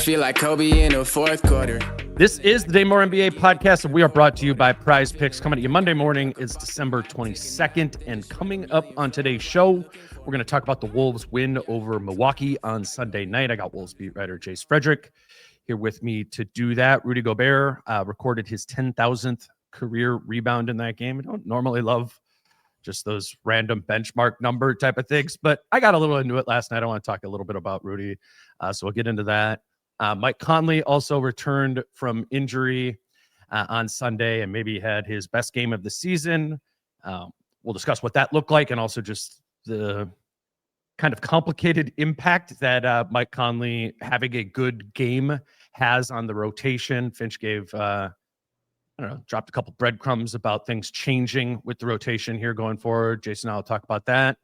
feel like Kobe in the fourth quarter. This is the Dane Moore NBA podcast, and we are brought to you by Prize Picks. Coming at you Monday morning is December 22nd, and coming up on today's show, we're going to talk about the Wolves' win over Milwaukee on Sunday night. I got Wolves beat writer Jace Frederick here with me to do that. Rudy Gobert recorded his 10,000th career rebound in that game. I don't normally love just those random benchmark number type of things, but I got a little into it last night. I want to talk a little bit about Rudy, so we'll get into that. Mike Conlay also returned from injury on Sunday and maybe had his best game of the season. We'll discuss what that looked like and also just the kind of complicated impact that Mike Conlay having a good game has on the rotation. Finch gave, dropped a couple breadcrumbs about things changing with the rotation here going forward. Jason and I will talk about that.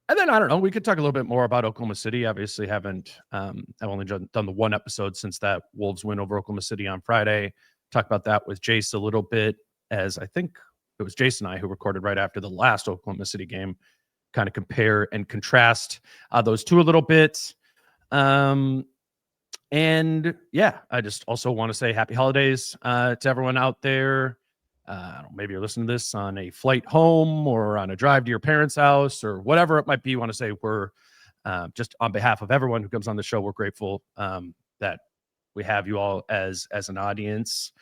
And then, I don't know, we could talk a little bit more about Oklahoma City. Obviously, I've only done the one episode since that Wolves win over Oklahoma City on Friday. Talk about that with Jace a little bit, as I think it was Jason and I who recorded right after the last Oklahoma City game, kind of compare and contrast those two a little bit. And yeah, I just also want to say happy holidays to everyone out there. I don't know, maybe you're listening to this on a flight home or on a drive to your parents' house or whatever it might be. You want to say we're just on behalf of everyone who comes on the show, we're grateful that we have you all as an audience,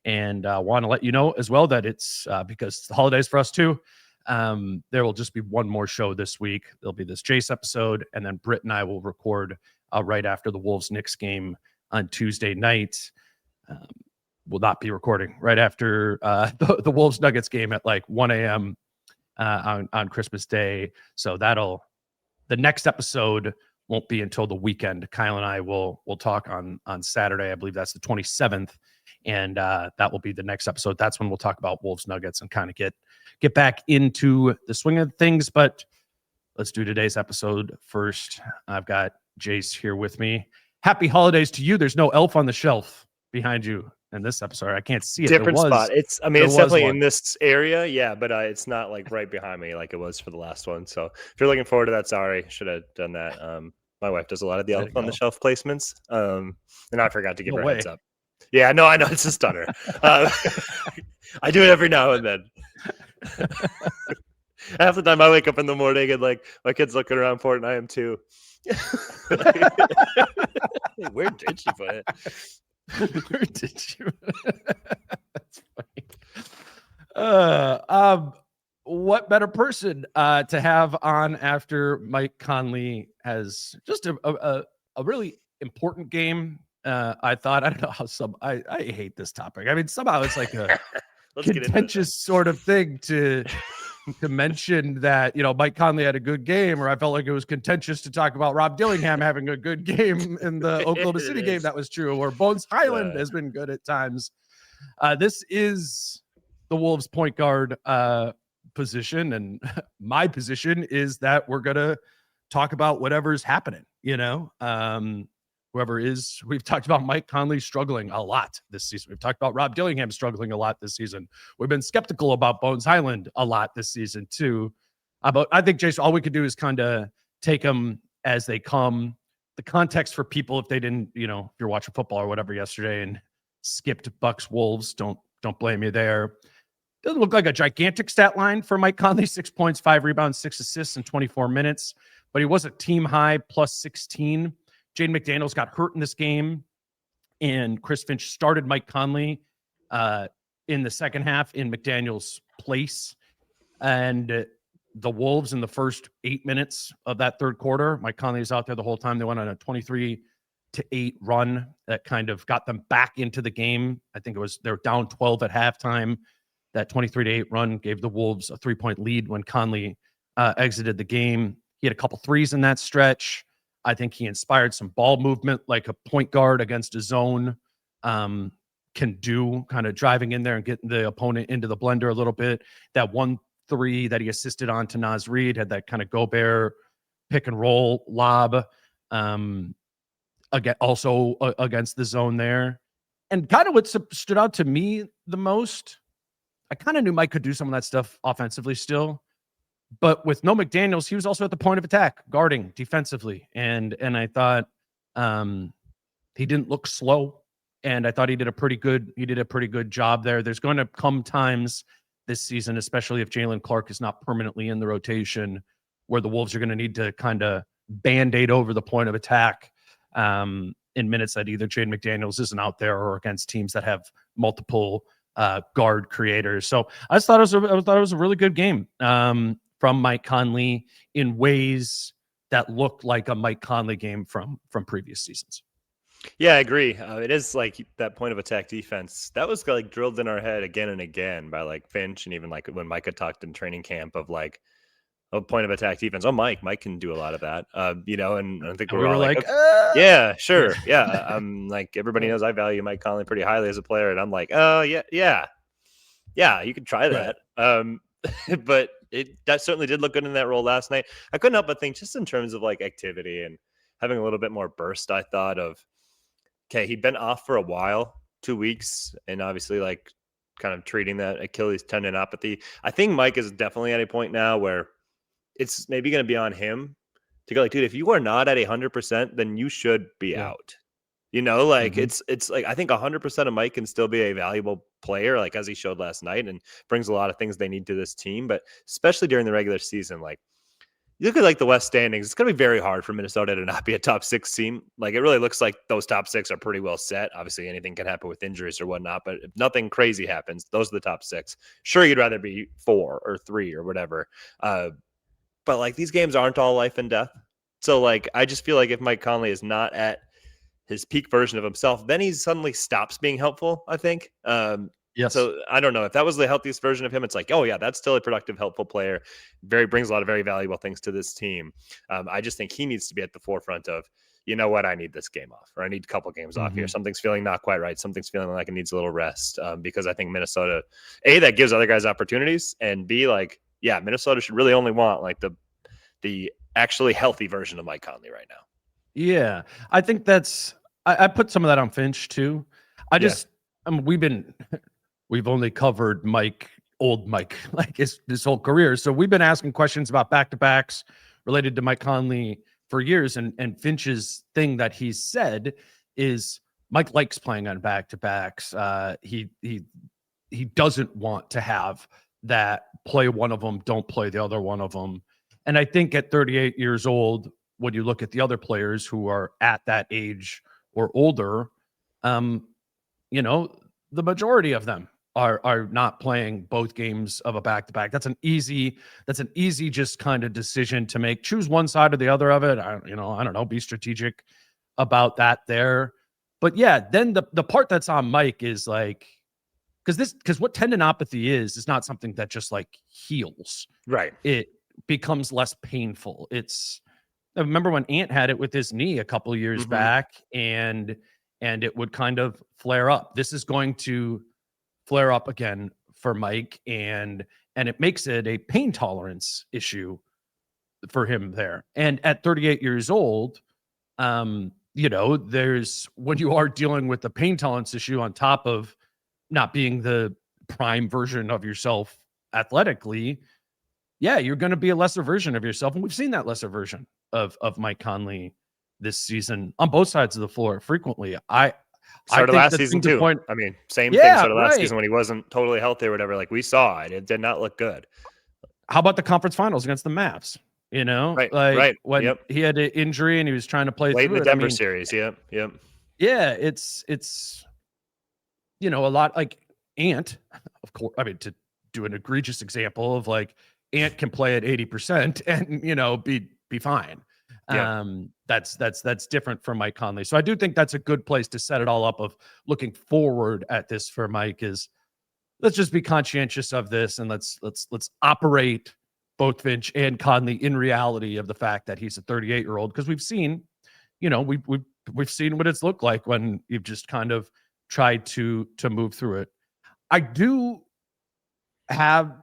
and want to let you know as well that it's because it's the holidays for us too. There will just be one more show this week. There'll be this Jace episode, and then Britt and I will record right after the Wolves-Knicks game on Tuesday night. Will not be recording right after the Wolves-Nuggets game at like 1 a.m. On Christmas Day. So the next episode won't be until the weekend. Kyle and I will talk on Saturday. I believe that's the 27th. And that will be the next episode. That's when we'll talk about Wolves-Nuggets and kind of get back into the swing of things. But let's do today's episode first. I've got Jace here with me. Happy holidays to you. There's no elf on the shelf behind you in this episode. I can't see it. Different spot. It's definitely in this area. Yeah, but it's not like right behind me like it was for the last one. So if you're looking forward to that, sorry, should have done that. My wife does a lot of the elf on the shelf placements. And I forgot to give her a heads up. Yeah, no, I know it's a stunner. I do it every now and then. Half the time I wake up in the morning and like my kid's looking around for it, and I am too. Where did she put it? Where did you? That's funny. What better person to have on after Mike Conley has just a really important game. I thought, I don't know how I hate this topic. I mean, somehow it's like a contentious sort of thing to mention that, Mike Conley had a good game, or I felt like it was contentious to talk about Rob Dillingham having a good game in the Oklahoma City game. That was true. Or Bones Highland has been good at times. This is the Wolves point guard position. And my position is that we're going to talk about whatever's happening, we've talked about Mike Conley struggling a lot this season. We've talked about Rob Dillingham struggling a lot this season. We've been skeptical about Bones Highland a lot this season too. But I think, Jason, all we could do is kind of take them as they come. The context for people, if they didn't, if you're watching football or whatever yesterday and skipped Bucks Wolves, don't blame me there. Doesn't look like a gigantic stat line for Mike Conley. 6 points, 5 rebounds, 6 assists in 24 minutes. But he was a team high plus 16. Jaden McDaniels got hurt in this game, and Chris Finch started Mike Conley in the second half in McDaniels' place. And the Wolves in the first 8 minutes of that third quarter, Mike Conley was out there the whole time. They went on a 23-8 run that kind of got them back into the game. I think they were down 12 at halftime. That 23-8 run gave the Wolves a 3-point lead when Conley exited the game. He had a couple threes in that stretch. I think he inspired some ball movement like a point guard against a zone can do, kind of driving in there and getting the opponent into the blender a little bit. That 1-3 that he assisted on to Naz Reid had that kind of Gobert pick and roll lob also against the zone there. And kind of what stood out to me the most, I kind of knew Mike could do some of that stuff offensively still. But with no McDaniels, he was also at the point of attack, guarding defensively. And I thought He didn't look slow, and I thought he did a pretty good job there. There's going to come times this season, especially if Jalen Clark is not permanently in the rotation, where the Wolves are going to need to kind of band-aid over the point of attack in minutes that either Jaden McDaniels isn't out there or against teams that have multiple guard creators. So I just thought it was a really good game from Mike Conley in ways that looked like a Mike Conley game from previous seasons. Yeah, I agree. It is like that point of attack defense that was like drilled in our head again and again by like Finch, and even like when Mike had talked in training camp of like a point of attack defense. Oh, Mike can do a lot of that. And I think we were all like, okay, yeah, sure. Yeah. Like everybody knows I value Mike Conley pretty highly as a player. And I'm like, oh yeah, you can try that. Right. But that certainly did look good in that role last night. I couldn't help but think just in terms of like activity and having a little bit more burst, I thought of, okay, he'd been off for a while, 2 weeks, and obviously like kind of treating that Achilles tendinopathy. I think Mike is definitely at a point now where it's maybe going to be on him to go like, dude, if you are not at 100%, then you should be out. Like it's like, I think 100% of Mike can still be a valuable player, like as he showed last night, and brings a lot of things they need to this team. But especially during the regular season, like you look at like the West standings, it's going to be very hard for Minnesota to not be a top 6 team. Like it really looks like those top 6 are pretty well set. Obviously anything can happen with injuries or whatnot, but if nothing crazy happens, those are the top 6. Sure, you'd rather be 4 or 3 or whatever. But like these games aren't all life and death. So like I just feel like if Mike Conley is not at his peak version of himself, then he suddenly stops being helpful, I think. Yes. So I don't know if that was the healthiest version of him. It's like, oh yeah, that's still a productive, helpful player. Brings a lot of very valuable things to this team. I just think he needs to be at the forefront of, you know what, I need this game off, or I need a couple games off here. Something's feeling not quite right. Something's feeling like it needs a little rest. Because I think Minnesota, A, that gives other guys opportunities, and B, like, yeah, Minnesota should really only want like the actually healthy version of Mike Conley right now. Yeah, I think I put some of that on Finch too. We've only covered old Mike, like his whole career. So we've been asking questions about back-to-backs related to Mike Conley for years. And Finch's thing that he's said is Mike likes playing on back-to-backs. He doesn't want to have that play one of them, don't play the other one of them. And I think at 38 years old, when you look at the other players who are at that age or older, the majority of them are not playing both games of a back-to-back. That's an easy just kind of decision to make. Choose one side or the other of it. I don't know, be strategic about that there. But yeah, then the part that's on Mike is like, because what tendinopathy is not something that just like heals. Right. It becomes less painful. I remember when Ant had it with his knee a couple of years back, and it would kind of flare up. This is going to flare up again for Mike, and it makes it a pain tolerance issue for him there. And at 38 years old, there's, when you are dealing with the pain tolerance issue on top of not being the prime version of yourself athletically, yeah, you're going to be a lesser version of yourself. And we've seen that lesser version of Mike Conley this season on both sides of the floor frequently. Started last season too. Same thing started last season when he wasn't totally healthy or whatever. Like we saw it. It did not look good. How about the conference finals against the Mavs? Right. When he had an injury and he was trying to play late through in the Denver series. Yep. Yeah, it's a lot like Ant, of course. I mean, to do an egregious example of like Ant can play at 80% and be fine. Yeah. That's different for Mike Conley. So I do think that's a good place to set it all up of looking forward at this for Mike is let's just be conscientious of this and let's operate both Finch and Conley in reality of the fact that he's a 38-year-old, because we've seen, we've seen what it's looked like when you've just kind of tried to move through it. I do have,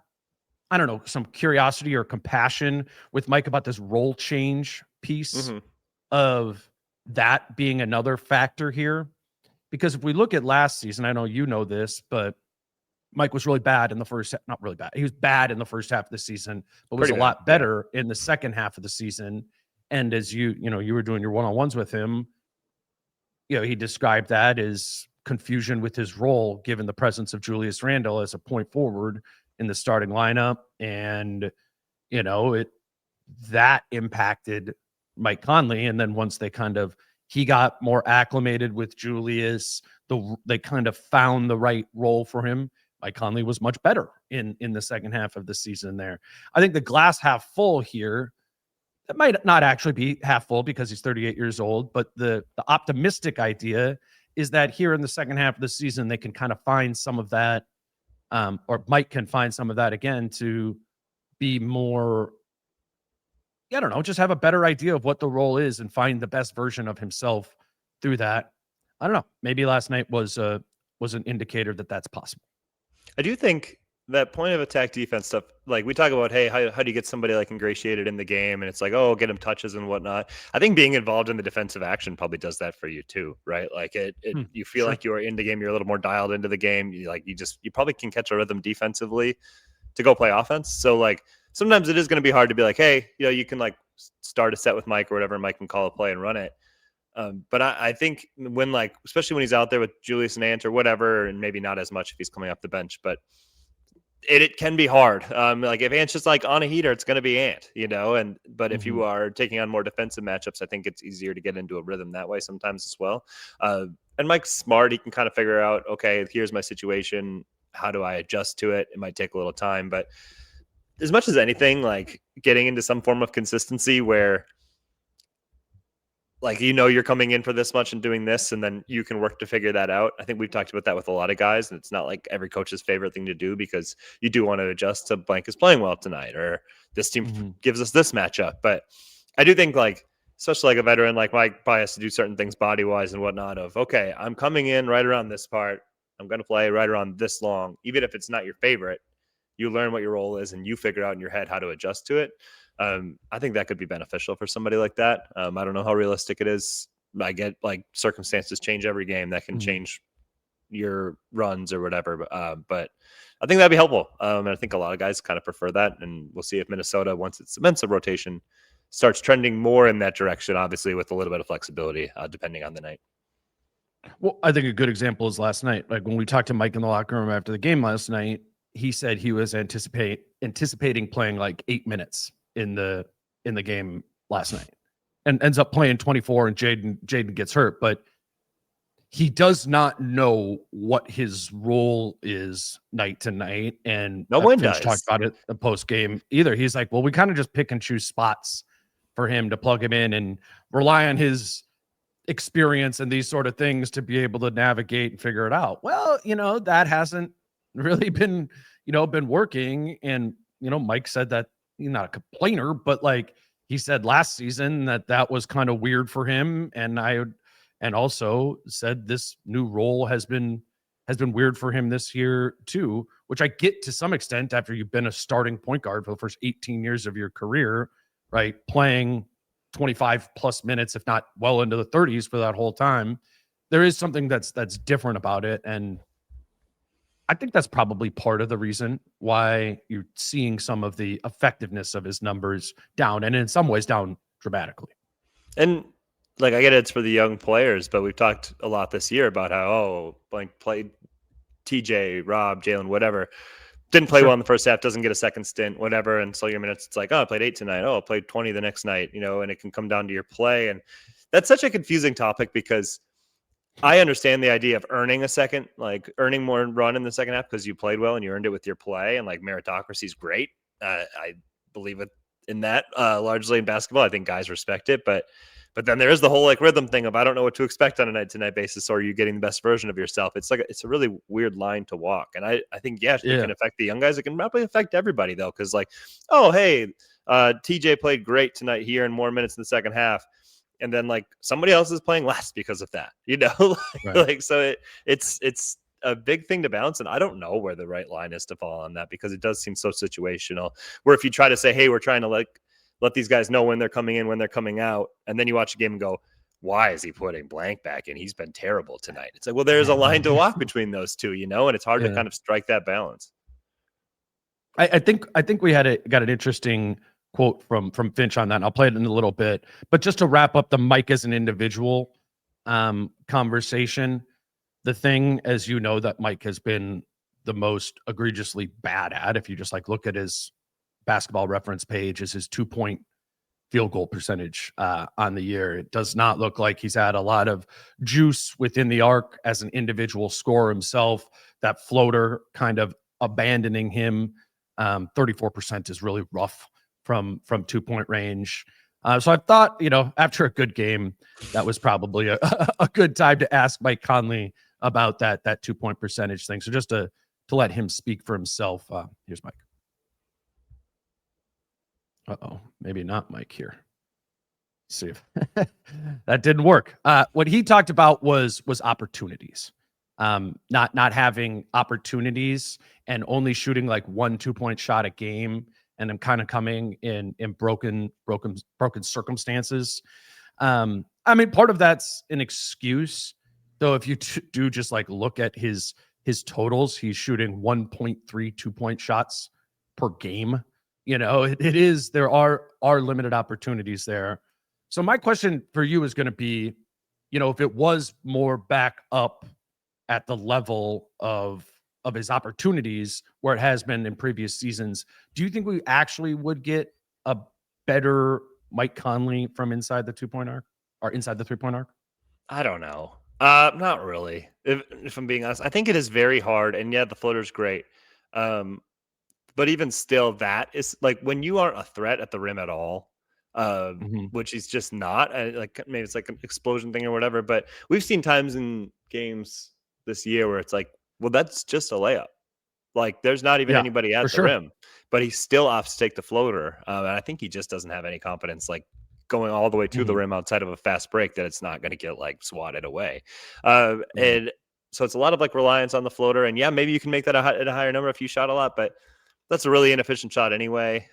I don't know, some curiosity or compassion with Mike about this role change piece of that being another factor here. Because if we look at last season, I know you know this, but Mike was really bad in the first, not really bad. He was bad in the first half of the season, but was a lot better in the second half of the season. And as you were doing your one-on-ones with him, he described that as confusion with his role, given the presence of Julius Randle as a point forward in the starting lineup. And, that impacted Mike Conley. And then once he got more acclimated with Julius, they kind of found the right role for him. Mike Conley was much better in the second half of the season there. I think the glass half full here, that might not actually be half full because he's 38 years old, but the optimistic idea is that here in the second half of the season, they can kind of find some of that, or Mike can find some of that again to be more, I don't know, just have a better idea of what the role is and find the best version of himself through that. I don't know. Maybe last night was an indicator that that's possible. I do think that point of attack defense stuff, like we talk about, hey, how do you get somebody like ingratiated in the game? And it's like, oh, get him touches and whatnot. I think being involved in the defensive action probably does that for you too, right? Like you feel like you're in the game, you're a little more dialed into the game. You probably can catch a rhythm defensively to go play offense. So like sometimes it is going to be hard to be like, hey, you can like start a set with Mike or whatever, and Mike can call a play and run it. But I think when especially when he's out there with Julius and Ant or whatever, and maybe not as much if he's coming off the bench, but it can be hard. Like if Ant's just like on a heater, it's going to be Ant, but if you are taking on more defensive matchups, I think it's easier to get into a rhythm that way sometimes as well. And Mike's smart. He can kind of figure out, okay, here's my situation. How do I adjust to it? It might take a little time, but as much as anything, like getting into some form of consistency where you're coming in for this much and doing this, and then you can work to figure that out. I think we've talked about that with a lot of guys, and it's not like every coach's favorite thing to do because you do want to adjust to blank is playing well tonight, or this team gives us this matchup. But I do think especially like a veteran like Mike probably has to do certain things body wise and whatnot of, okay, I'm coming in right around this part. I'm going to play right around this long, even if it's not your favorite. You learn what your role is and you figure out in your head how to adjust to it. I think that could be beneficial for somebody like that. I don't know how realistic it is. I get circumstances change every game that can change your runs or whatever. But I think that'd be helpful. And I think a lot of guys kind of prefer that. And we'll see if Minnesota, once it cements a rotation, starts trending more in that direction, obviously with a little bit of flexibility, depending on the night. Well, I think a good example is last night. Like when we talked to Mike in the locker room after the game last night, he said he was anticipating playing 8 minutes in the game last night, and ends up playing 24. And Jaden gets hurt, but he does not know what his role is night to night. And no one Finch does talk about it the post game either. He's like, well, we kind of just pick and choose spots for him to plug him in and rely on his experience and these sort of things to be able to navigate and figure it out. Well, that hasn't really been working. And, Mike said that he's not a complainer, but he said last season that was kind of weird for him. And also said this new role has been weird for him this year too, which I get to some extent after you've been a starting point guard for the first 18 years of your career, right? Playing 25 plus minutes, if not well into the 30s for that whole time. There is something that's different about it. And I think that's probably part of the reason why you're seeing some of the effectiveness of his numbers down, and in some ways down dramatically. And I get it's for the young players, but we've talked a lot this year about how, played TJ, Rob, Jalen, whatever, didn't play well in the first half, doesn't get a second stint, whatever. And so your minutes, it's I played 8 tonight. I played 20 the next night, and it can come down to your play. And that's such a confusing topic because I understand the idea of earning a second, earning more run in the second half because you played well and you earned it with your play, and meritocracy is great. I believe in that largely in basketball. I think guys respect it, but then there is the whole rhythm thing of I don't know what to expect on a night-to-night basis, or are you getting the best version of yourself? It's it's a really weird line to walk, and I think it can affect the young guys. It can probably affect everybody though, because TJ played great tonight here and more minutes in the second half. And then somebody else is playing less because of that, Right. So it's a big thing to balance. And I don't know where the right line is to fall on that, because it does seem so situational, where if you try to say, hey, we're trying to let these guys know when they're coming in, when they're coming out, and then you watch a game and go, why is he putting blank back in? He's been terrible tonight. It's well, there's a line to walk between those two, and it's hard to kind of strike that balance. I think we got an interesting quote from Finch on that, and I'll play it in a little bit. But just to wrap up the Mike as an individual conversation. The thing, as you know, that Mike has been the most egregiously bad at, if you just like look at his basketball reference page, is his 2-point field goal percentage on the year. It does not look like he's had a lot of juice within the arc as an individual scorer himself. That floater kind of abandoning him. 34% is really rough from 2-point range. So I thought, after a good game, that was probably a good time to ask Mike Conlay about that 2-point percentage thing. So just to let him speak for himself. Here's Mike. Maybe not Mike here. Let's see if that didn't work. What he talked about was opportunities. Not having opportunities and only shooting like 1 2-point shot a game, and I'm kind of coming in broken circumstances. I mean, part of that's an excuse, though. If you do just like look at his totals, he's shooting 1.3 2-point shots per game. There are limited opportunities there. So my question for you is going to be, if it was more back up at the level of his opportunities where it has been in previous seasons, do you think we actually would get a better Mike Conlay from inside the 2-point arc or inside the 3-point arc? I don't know. Not really. If I'm being honest, I think it is very hard. And yeah, the floater's great. But even still, that is like when you aren't a threat at the rim at all, which he's just not. Like maybe it's like an explosion thing or whatever. But we've seen times in games this year where it's like, well, that's just a layup. Like there's not even anybody at the rim, but he still opts to take the floater. And I think he just doesn't have any confidence, like going all the way to the rim outside of a fast break, that it's not going to get like swatted away. And so it's a lot of like reliance on the floater. And yeah, maybe you can make that at a higher number if you shot a lot, but that's a really inefficient shot anyway.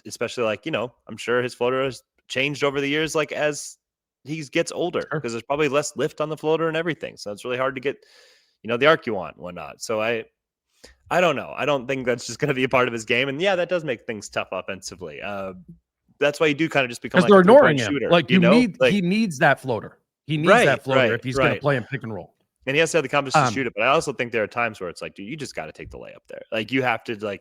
Especially like, I'm sure his floater has changed over the years, like as he gets older, because there's probably less lift on the floater and everything. So it's really hard to get, the arc you want and whatnot. So I don't know. I don't think that's just going to be a part of his game. And yeah, that does make things tough offensively. That's why you do kind of just become like they're ignoring him. Shooter. Like he needs that floater. He needs that floater if he's going to play in pick and roll. And he has to have the confidence to shoot it. But I also think there are times where it's like, dude, you just got to take the layup there. Like you have to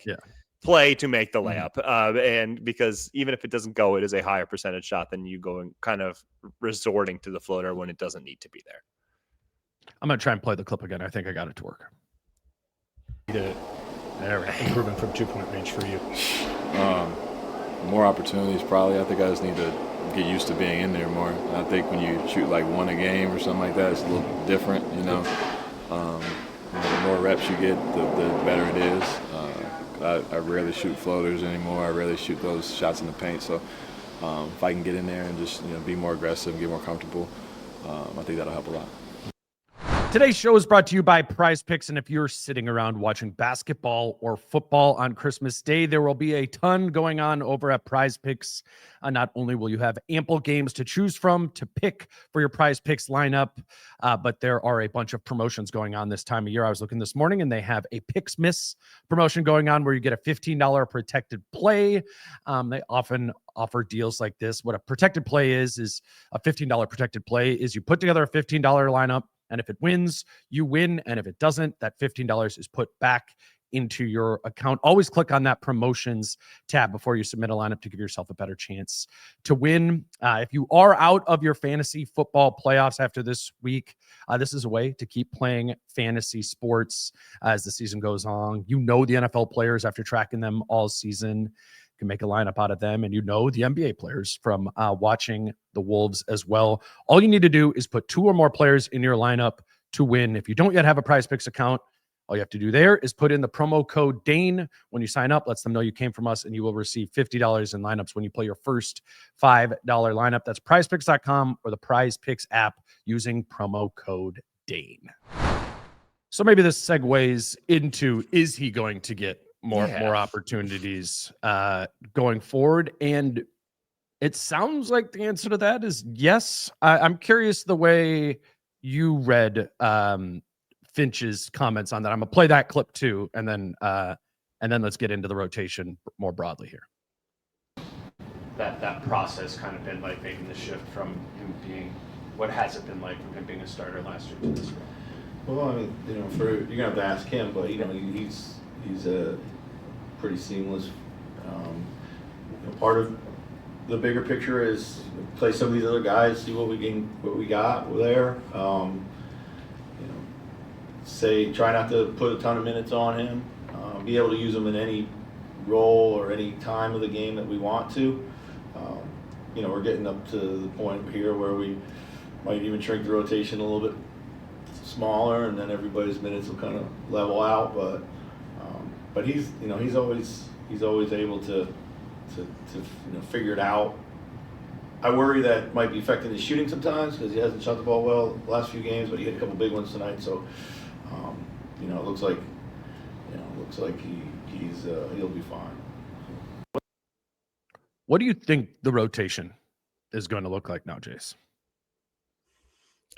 play to make the layup. And because even if it doesn't go, it is a higher percentage shot than you going kind of resorting to the floater when it doesn't need to be there. I'm going to try and play the clip again. I think I got it to work. There we go. Improvement from 2-point range for you. More opportunities, probably. I think I just need to get used to being in there more. I think when you shoot like 1 a game or something like that, it's a little different, The more reps you get, the better it is. I rarely shoot floaters anymore. I rarely shoot those shots in the paint. So if I can get in there and just be more aggressive and get more comfortable, I think that'll help a lot. Today's show is brought to you by Prize Picks, and if you're sitting around watching basketball or football on Christmas Day, there will be a ton going on over at Prize Picks. Not only will you have ample games to choose from to pick for your Prize Picks lineup, but there are a bunch of promotions going on this time of year. I was looking this morning, and they have a Picks Miss promotion going on where you get a $15 protected play. They often offer deals like this. What a protected play is a $15 protected play is you put together a $15 lineup, and if it wins, you win. And if it doesn't, that $15 is put back into your account. Always click on that promotions tab before you submit a lineup to give yourself a better chance to win. If you are out of your fantasy football playoffs after this week, this is a way to keep playing fantasy sports as the season goes on. The NFL players after tracking them all season. Can make a lineup out of them, and the NBA players from watching the Wolves as well. All you need to do is put 2 or more players in your lineup to win. If you don't yet have a Prize Picks account, all you have to do there is put in the promo code Dane when you sign up. Lets them know you came from us, and you will receive $50 in lineups when you play your first $5 lineup. That's prizepicks.com or the Prize Picks app using promo code Dane. So maybe this segues into, is he going to get more opportunities going forward? And it sounds like the answer to that is yes. I'm curious the way you read Finch's comments on that. I'm gonna play that clip too, and then let's get into the rotation more broadly here. That process kind of been like making the shift from him being What has it been like from him being a starter last year to this year? Well, I mean, you're gonna have to ask him, but he's a pretty seamless. Part of the bigger picture is play some of these other guys, see what we got there. Try not to put a ton of minutes on him. Be able to use him in any role or any time of the game that we want to. We're getting up to the point here where we might even shrink the rotation a little bit smaller, and then everybody's minutes will kind of level out. But he's always able to figure it out. I worry that might be affecting his shooting sometimes because he hasn't shot the ball well the last few games, but he hit a couple big ones tonight. So it looks like he'll be fine. What do you think the rotation is going to look like now, Jace?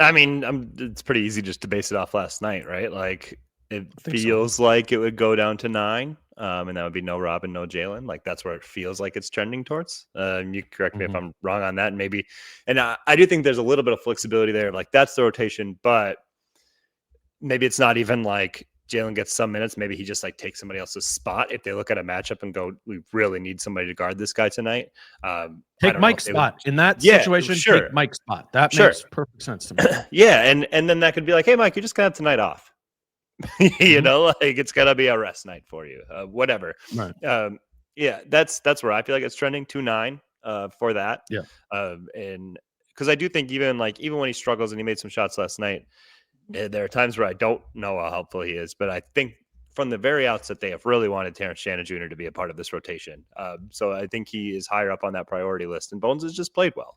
I mean, it's pretty easy just to base it off last night, right? Like, it feels like it would go down to 9, and that would be no Robin, no Jalen. Like, that's where it feels like it's trending towards. You correct me if I'm wrong on that, maybe. And I do think there's a little bit of flexibility there. Like, that's the rotation, but maybe it's not even like Jalen gets some minutes. Maybe he just like takes somebody else's spot if they look at a matchup and go, we really need somebody to guard this guy tonight. Take Mike's spot in that situation. Sure. Take Mike's spot. That makes perfect sense to me. Yeah, and then that could be like, hey, Mike, you just got to have tonight off. Like it's got to be a rest night for you. Whatever. Right. That's where I feel like it's trending 2-9 for that. Yeah. And because I do think even when he struggles and he made some shots last night, there are times where I don't know how helpful he is, but I think from the very outset, they have really wanted Terrence Shannon Jr. to be a part of this rotation. So I think he is higher up on that priority list, and Bones has just played well.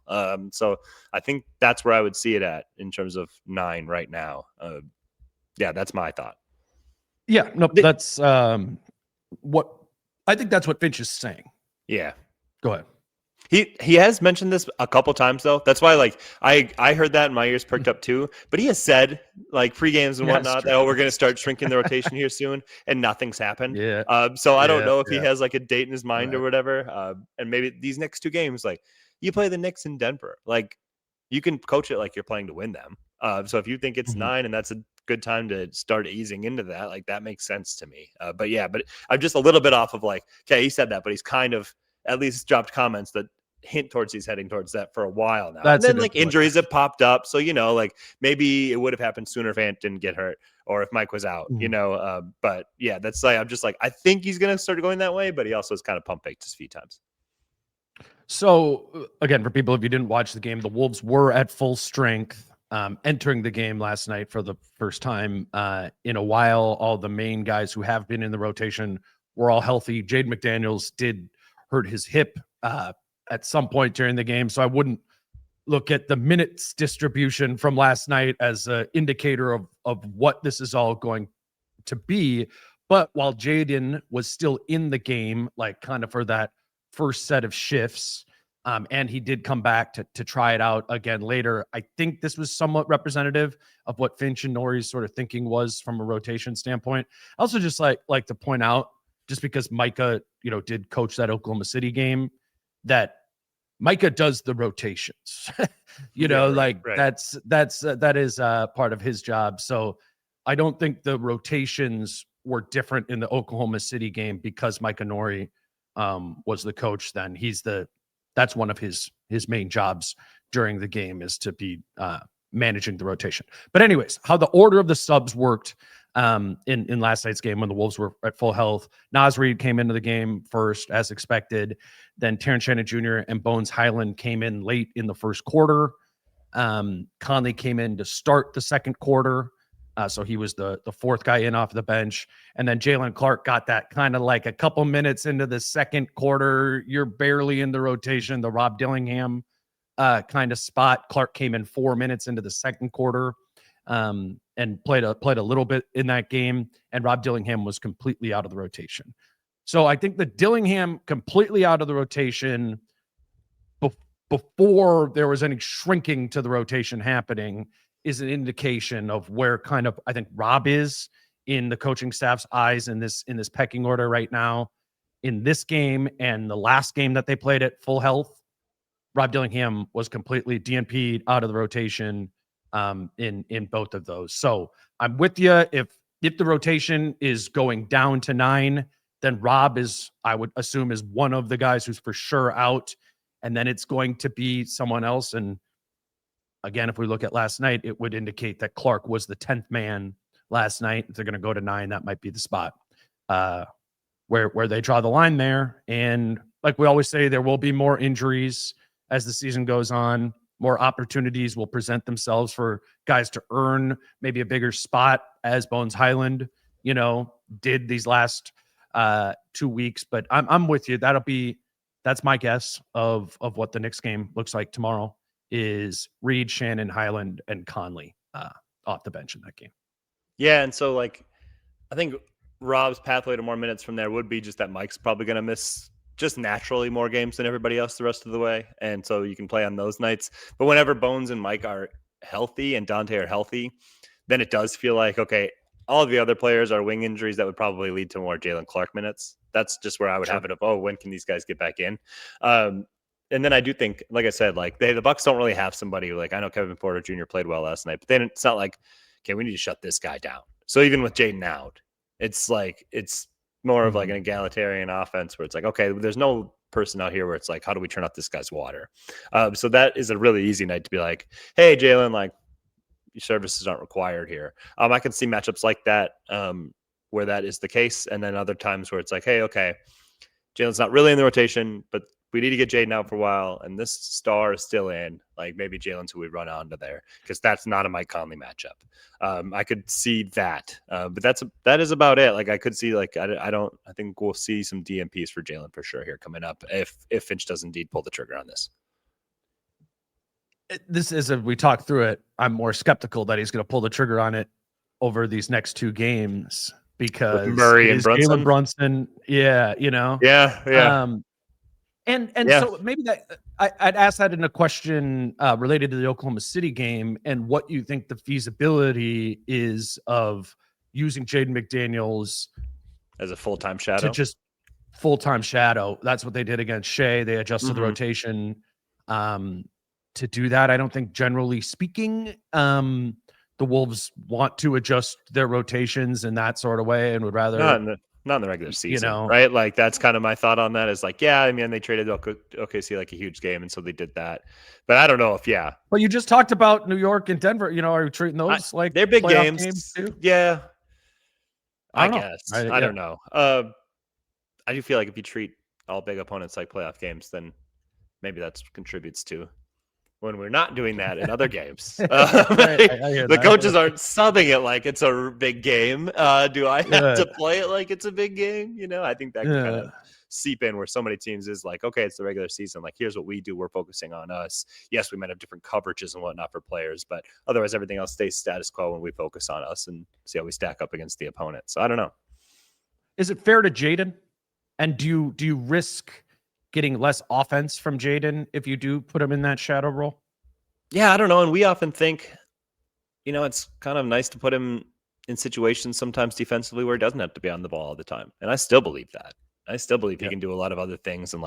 So I think that's where I would see it at in terms of 9 right now. That's my thought. Yeah, no, that's what I think. That's what Finch is saying. Yeah. Go ahead. He has mentioned this a couple times though. That's why like I heard that and my ears perked up too. But he has said like pre-games and whatnot that we're going to start shrinking the rotation here soon, and nothing's happened. Yeah. So I don't know if he has like a date in his mind or whatever. And maybe these next 2 games, like you play the Knicks in Denver, like you can coach it like you're playing to win them. So if you think it's 9 and that's a good time to start easing into that, like that makes sense to me. But I'm just a little bit off of like, okay, he said that, but he's kind of at least dropped comments that hint towards he's heading towards that for a while now. And then like injuries have popped up. So, like maybe it would have happened sooner if Ant didn't get hurt or if Mike was out, but yeah, that's like, I'm just like, I think he's going to start going that way, but he also is kind of pump faked a few times. So again, for people, if you didn't watch the game, the Wolves were at full strength entering the game last night for the first time in a while. All the main guys who have been in the rotation were all healthy. Jaden McDaniels did hurt his hip at some point during the game, so I wouldn't look at the minutes distribution from last night as an indicator of what this is all going to be. But while Jaden was still in the game, like kind of for that first set of shifts, and he did come back to try it out again later, I think this was somewhat representative of what Finch and Norrie's sort of thinking was from a rotation standpoint. I also just like to point out, just because Micah, did coach that Oklahoma City game, that Micah does the rotations, that is part of his job. So I don't think the rotations were different in the Oklahoma City game because Micah Norrie was the coach. Then that's one of his main jobs during the game, is to be managing the rotation. But anyways, how the order of the subs worked in last night's game when the Wolves were at full health. Naz Reid came into the game first, as expected. Then Terrence Shannon Jr. and Bones Highland came in late in the first quarter. Conley came in to start the second quarter. So he was the fourth guy in off the bench. And then Jalen Clark got that kind of like a couple minutes into the second quarter. You're barely in the rotation, the Rob Dillingham kind of spot. Clark came in 4 minutes into the second quarter and played a little bit in that game. And Rob Dillingham was completely out of the rotation. So I think the Dillingham completely out of the rotation before there was any shrinking to the rotation happening is an indication of where kind of I think Rob is in the coaching staff's eyes in this pecking order right now. In this game and the last game that they played at full health, Rob Dillingham was completely DNP'd out of the rotation in both of those. So I'm with you. If the rotation is going down to 9, then Rob is, I would assume, is one of the guys who's for sure out. And then it's going to be someone else. And again, if we look at last night, it would indicate that Clark was the 10th man last night. If they're going to go to 9, that might be the spot where they draw the line there. And like we always say, there will be more injuries as the season goes on. More opportunities will present themselves for guys to earn maybe a bigger spot, as Bones Highland, did these last 2 weeks. But I'm with you. That's my guess of what the Knicks game looks like tomorrow is Reed, Shannon, Highland, and Conley off the bench in that game. Yeah, and so I think Rob's pathway to more minutes from there would be just that Mike's probably going to miss just naturally more games than everybody else the rest of the way. And so you can play on those nights. But whenever Bones and Mike are healthy and Dante are healthy, then it does feel like, okay, all of the other players are wing injuries that would probably lead to more Jalen Clark minutes. That's just where I would have it of, when can these guys get back in? And then I do think, like I said, the Bucks don't really have somebody I know Kevin Porter Jr. played well last night, but then it's not like, okay, we need to shut this guy down. So even with Jaden out, it's more of an egalitarian offense where it's okay, there's no person out here where it's how do we turn off this guy's water? So that is a really easy night to be like, hey, Jalen, your services aren't required here. I can see matchups like that where that is the case. And then other times where it's hey, okay, Jalen's not really in the rotation, but we need to get Jaden out for a while. And this star is still in. Maybe Jalen's who we run onto there because that's not a Mike Conley matchup. I could see that, but that is about it. I could see I think we'll see some DMPs for Jalen for sure here coming up if Finch does indeed pull the trigger on this. This is, as we talk through it, I'm more skeptical that he's going to pull the trigger on it over these next 2 games because with Murray and Jalen Brunson. Yeah. Yeah. And so maybe that I'd ask that in a question related to the Oklahoma City game and what you think the feasibility is of using Jaden McDaniels as a full-time shadow. To just full-time shadow. That's what they did against Shea. They adjusted the rotation to do that. I don't think, generally speaking, the Wolves want to adjust their rotations in that sort of way and would rather not in the regular season, right? That's kind of my thought on that is they traded OKC a huge game. And so they did that, but I don't know if, But you just talked about New York and Denver, are you treating those they're big games too? Yeah. I don't guess. know. I don't know. I do feel if you treat all big opponents like playoff games, then maybe that contributes to when we're not doing that in other games. The coaches aren't subbing it like it's a big game. Do I have to play it like it's a big game? I think that can kind of seep in where so many teams is okay, it's the regular season. Here's what we do. We're focusing on us. Yes, we might have different coverages and whatnot for players, but otherwise everything else stays status quo when we focus on us and see how we stack up against the opponent. So I don't know. Is it fair to Jaden? And do you risk getting less offense from Jaden if you do put him in that shadow role? Yeah, I don't know. And we often think, it's kind of nice to put him in situations sometimes defensively where he doesn't have to be on the ball all the time. And I still believe that. I still believe he can do a lot of other things and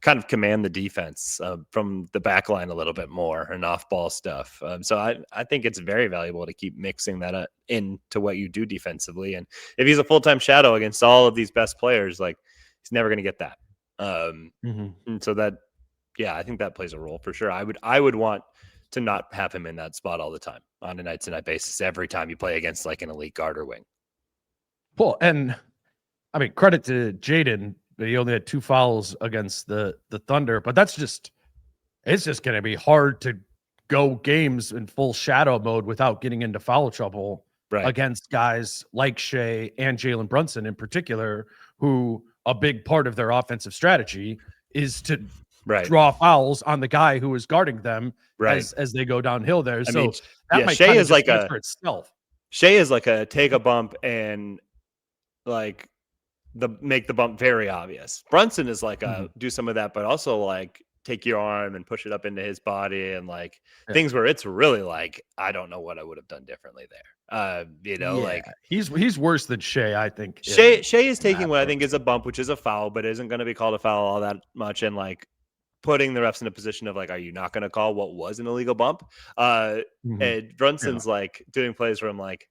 kind of command the defense from the back line a little bit more and off ball stuff. So I think it's very valuable to keep mixing that into what you do defensively. And if he's a full-time shadow against all of these best players, he's never going to get that. And so that, I think that plays a role for sure. I would want to not have him in that spot all the time on a night-to-night basis every time you play against an elite guard or wing. Well, and I mean, credit to Jaden, but he only had 2 fouls against the Thunder, but it's just going to be hard to go games in full shadow mode without getting into foul trouble against guys like Shea and Jalen Brunson in particular, who a big part of their offensive strategy is to draw fouls on the guy who is guarding them as they go downhill there. That might Shea is for itself. Shea is a take a bump and make the bump very obvious. Brunson is a do some of that, but also take your arm and push it up into his body and things where it's really I don't know what I would have done differently there. He's worse than Shea, I think. Shea is taking what I think is a bump, which is a foul, but isn't going to be called a foul all that much. And putting the refs in a position of like, are you not going to call what was an illegal bump? And Brunson's like doing plays where I'm like,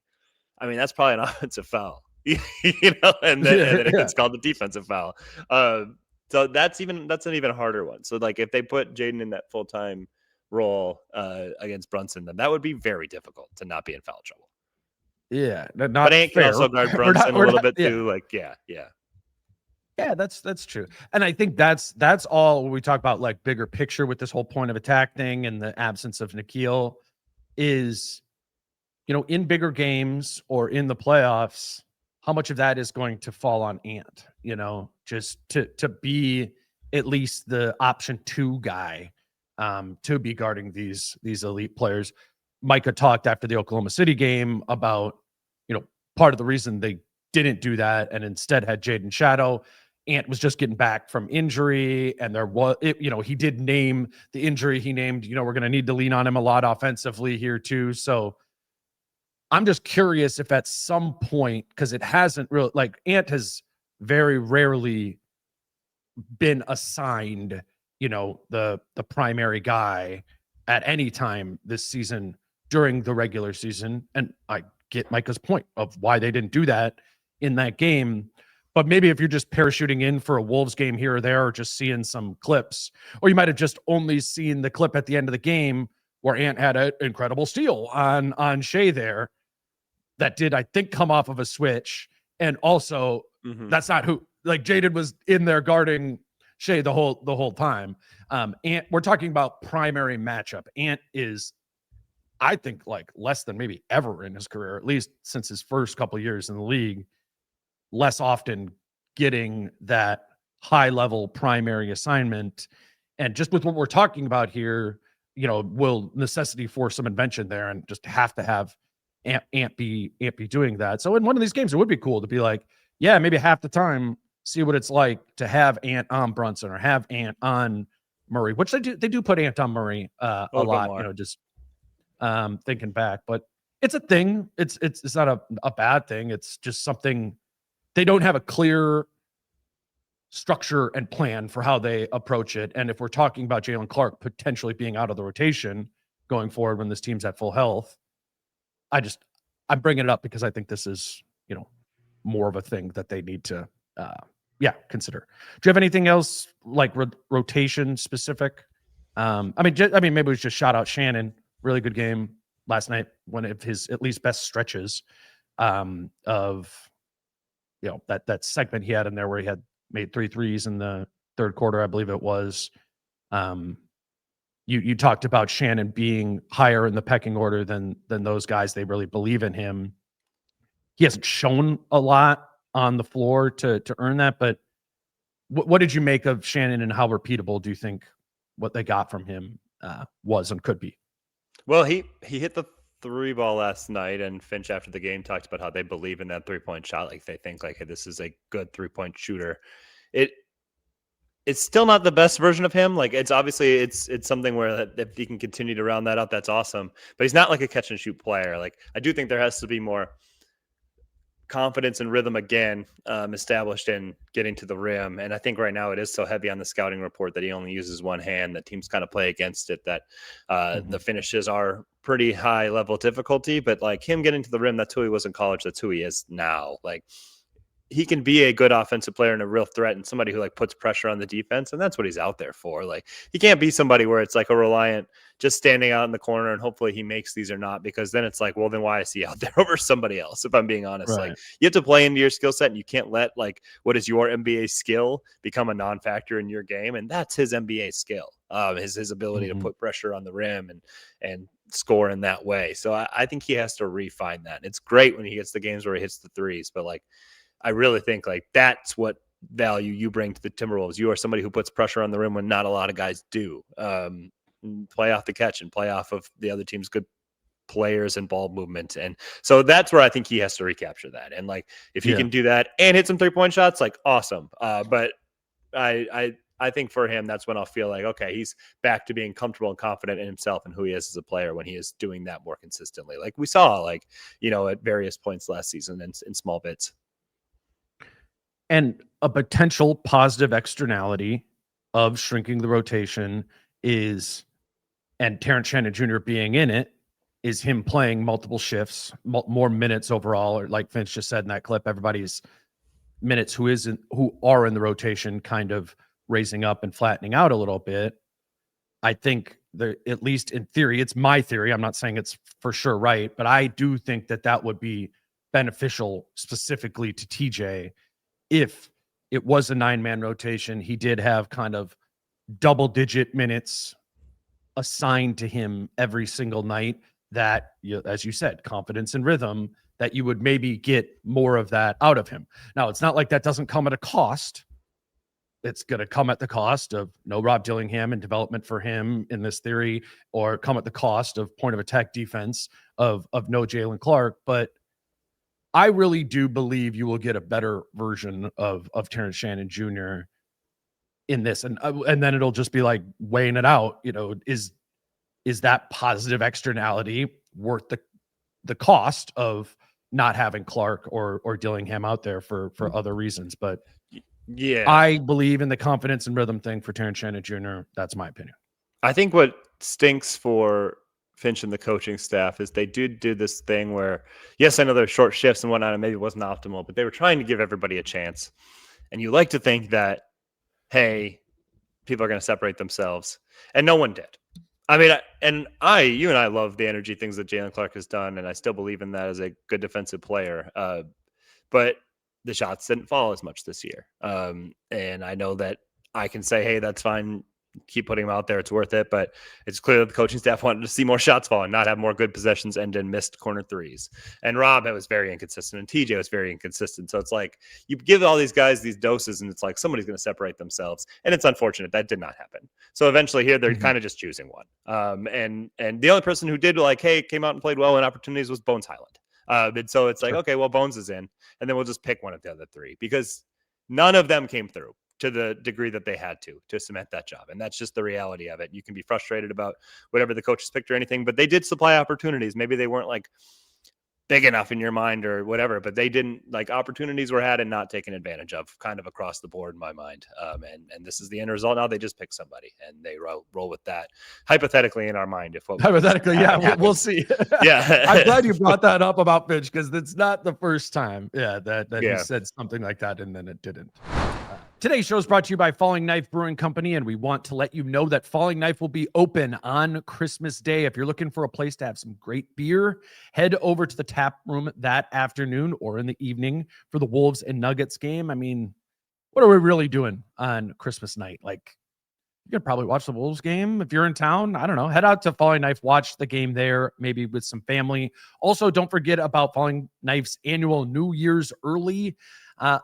I mean, that's probably an offensive foul, and then it gets called the defensive foul. So that's an even harder one. So like if they put Jaden in that full-time role against Brunson, then that would be very difficult to not be in foul trouble. Yeah, not but Ant can fair. also guard Brunson a little bit too. Like, yeah. Yeah, that's true. And I think that's all when we talk about like bigger picture with this whole point of attack thing and the absence of Nickeil is, in bigger games or in the playoffs, how much of that is going to fall on Ant, just to be at least the option 2 guy to be guarding these elite players. Micah talked after the Oklahoma City game about, part of the reason they didn't do that and instead had Jaden Shadow. Ant was just getting back from injury, and there was, he did name the injury. He named, we're going to need to lean on him a lot offensively here too. So I'm just curious if at some point, because it hasn't really, like, Ant has very rarely been assigned, the primary guy at any time this season during the regular season. And I get Micah's point of why they didn't do that in that game. But maybe if you're just parachuting in for a Wolves game here or there, or just seeing some clips, or you might have just only seen the clip at the end of the game where Ant had an incredible steal on Shea there that did, I think, come off of a switch. And also, that's not who, like, Jaden was in there guarding Shea the whole time. Ant, we're talking about primary matchup. Ant is, I think, like less than maybe ever in his career, at least since his first couple of years in the league, less often getting that high level primary assignment. And just with what we're talking about here, will necessity force some invention there, and just have to have Ant be doing that. So in one of these games, it would be cool to be like, yeah, maybe half the time, see what it's like to have Ant on Brunson or have Ant on Murray, which they do put Ant on Murray a lot, just thinking back, but it's a thing. It's not a bad thing. It's just something. They don't have a clear structure and plan for how they approach it. And if we're talking about Jalen Clark potentially being out of the rotation going forward when this team's at full health, I'm bringing it up because I think this is, more of a thing that they need to, consider. Do you have anything else like rotation specific? Maybe it was just shout out Shannon. Really good game last night. One of his at least best stretches of, that segment he had in there where he had made 3 threes in the third quarter, I believe it was. You talked about Shannon being higher in the pecking order than those guys. They really believe in him. He hasn't shown a lot on the floor to earn that, but what did you make of Shannon, and how repeatable do you think what they got from him was and could be? Well, he hit the 3 ball last night, and Finch after the game talked about how they believe in that 3-point shot. Like, they think like, hey, this is a good 3-point shooter. It's still not the best version of him. Like, it's obviously it's something where if he can continue to round that out, that's awesome. But he's not like a catch and shoot player. Like, I do think there has to be more confidence and rhythm again established in getting to the rim. And I think right now it is so heavy on the scouting report that he only uses one hand, that teams kind of play against it, that the finishes are pretty high level difficulty. But like, him getting to the rim, that's who he was in college. That's who he is now. Like, he can be a good offensive player and a real threat, and somebody who like puts pressure on the defense. And that's what he's out there for. Like, he can't be somebody where it's like a reliant just standing out in the corner and hopefully he makes these or not, because then it's like, well, then why is he out there over somebody else? If I'm being honest, right. Like, you have to play into your skill set, and you can't let like what is your NBA skill become a non-factor in your game. And that's his NBA skill, his ability to put pressure on the rim and score in that way. So I think he has to refine that. It's great when he gets the games where he hits the threes, but like, I really think like that's what value you bring to the Timberwolves. You are somebody who puts pressure on the rim when not a lot of guys do. Play off the catch and play off of the other team's good players and ball movement. And so that's where I think he has to recapture that. And like, if he can do that and hit some 3-point shots, like, awesome. But I think for him, that's when I'll feel like, okay, he's back to being comfortable and confident in himself and who he is as a player, when he is doing that more consistently. Like we saw, like, at various points last season and in small bits. And a potential positive externality of shrinking the rotation is, and Terrence Shannon Jr. being in it, is him playing multiple shifts, more minutes overall, or like Finch just said in that clip, everybody's minutes who are in the rotation kind of raising up and flattening out a little bit. I think at least in theory, it's my theory. I'm not saying it's for sure right, but I do think that would be beneficial specifically to TJ if it was a 9-man rotation. He did have kind of double-digit minutes assigned to him every single night. That, as you said, confidence and rhythm, that you would maybe get more of that out of him. Now, it's not like that doesn't come at a cost. It's going to come at the cost of no Rob Dillingham and development for him in this theory, or come at the cost of point of attack defense of no Jalen Clark. But I really do believe you will get a better version of Terrence Shannon Jr. in this. And then it'll just be like weighing it out, is that positive externality worth the cost of not having Clark or Dillingham out there for other reasons? But yeah, I believe in the confidence and rhythm thing for Terrence Shannon Jr. That's my opinion. I think what stinks for Finch and the coaching staff is they do this thing where, yes, I know there's short shifts and whatnot, and maybe it wasn't optimal, but they were trying to give everybody a chance. And you like to think that, hey, people are going to separate themselves, and no one did. I mean, you and I love the energy things that Jalen Clark has done, and I still believe in that as a good defensive player. But the shots didn't fall as much this year. And I know that I can say, hey, that's fine. Keep putting them out there. It's worth it. But it's clear that the coaching staff wanted to see more shots fall and not have more good possessions and then missed corner threes. And Rob was very inconsistent, and TJ was very inconsistent. So it's like you give all these guys these doses, and it's like somebody's going to separate themselves. And it's unfortunate that did not happen. So eventually here they're kind of just choosing one. And the only person who did came out and played well in opportunities was Bones Highland. And so it's like, okay, well, Bones is in, and then we'll just pick one of the other three, because none of them came through to the degree that they had to cement that job. And that's just the reality of it. You can be frustrated about whatever the coaches picked or anything, but they did supply opportunities. Maybe they weren't like big enough in your mind or whatever, but they didn't, like, opportunities were had and not taken advantage of kind of across the board in my mind. And this is the end result. Now they just pick somebody and they roll with that hypothetically in our mind. We'll see. Yeah. I'm glad you brought that up about Finch, because it's not the first time that he said something like that and then it didn't. Today's show is brought to you by Falling Knife Brewing Company, and we want to let you know that Falling Knife will be open on Christmas Day. If you're looking for a place to have some great beer, head over to the tap room that afternoon or in the evening for the Wolves and Nuggets game. I mean, what are we really doing on Christmas night? Like, you could probably watch the Wolves game if you're in town. I don't know. Head out to Falling Knife, watch the game there, maybe with some family. Also, don't forget about Falling Knife's annual New Year's Early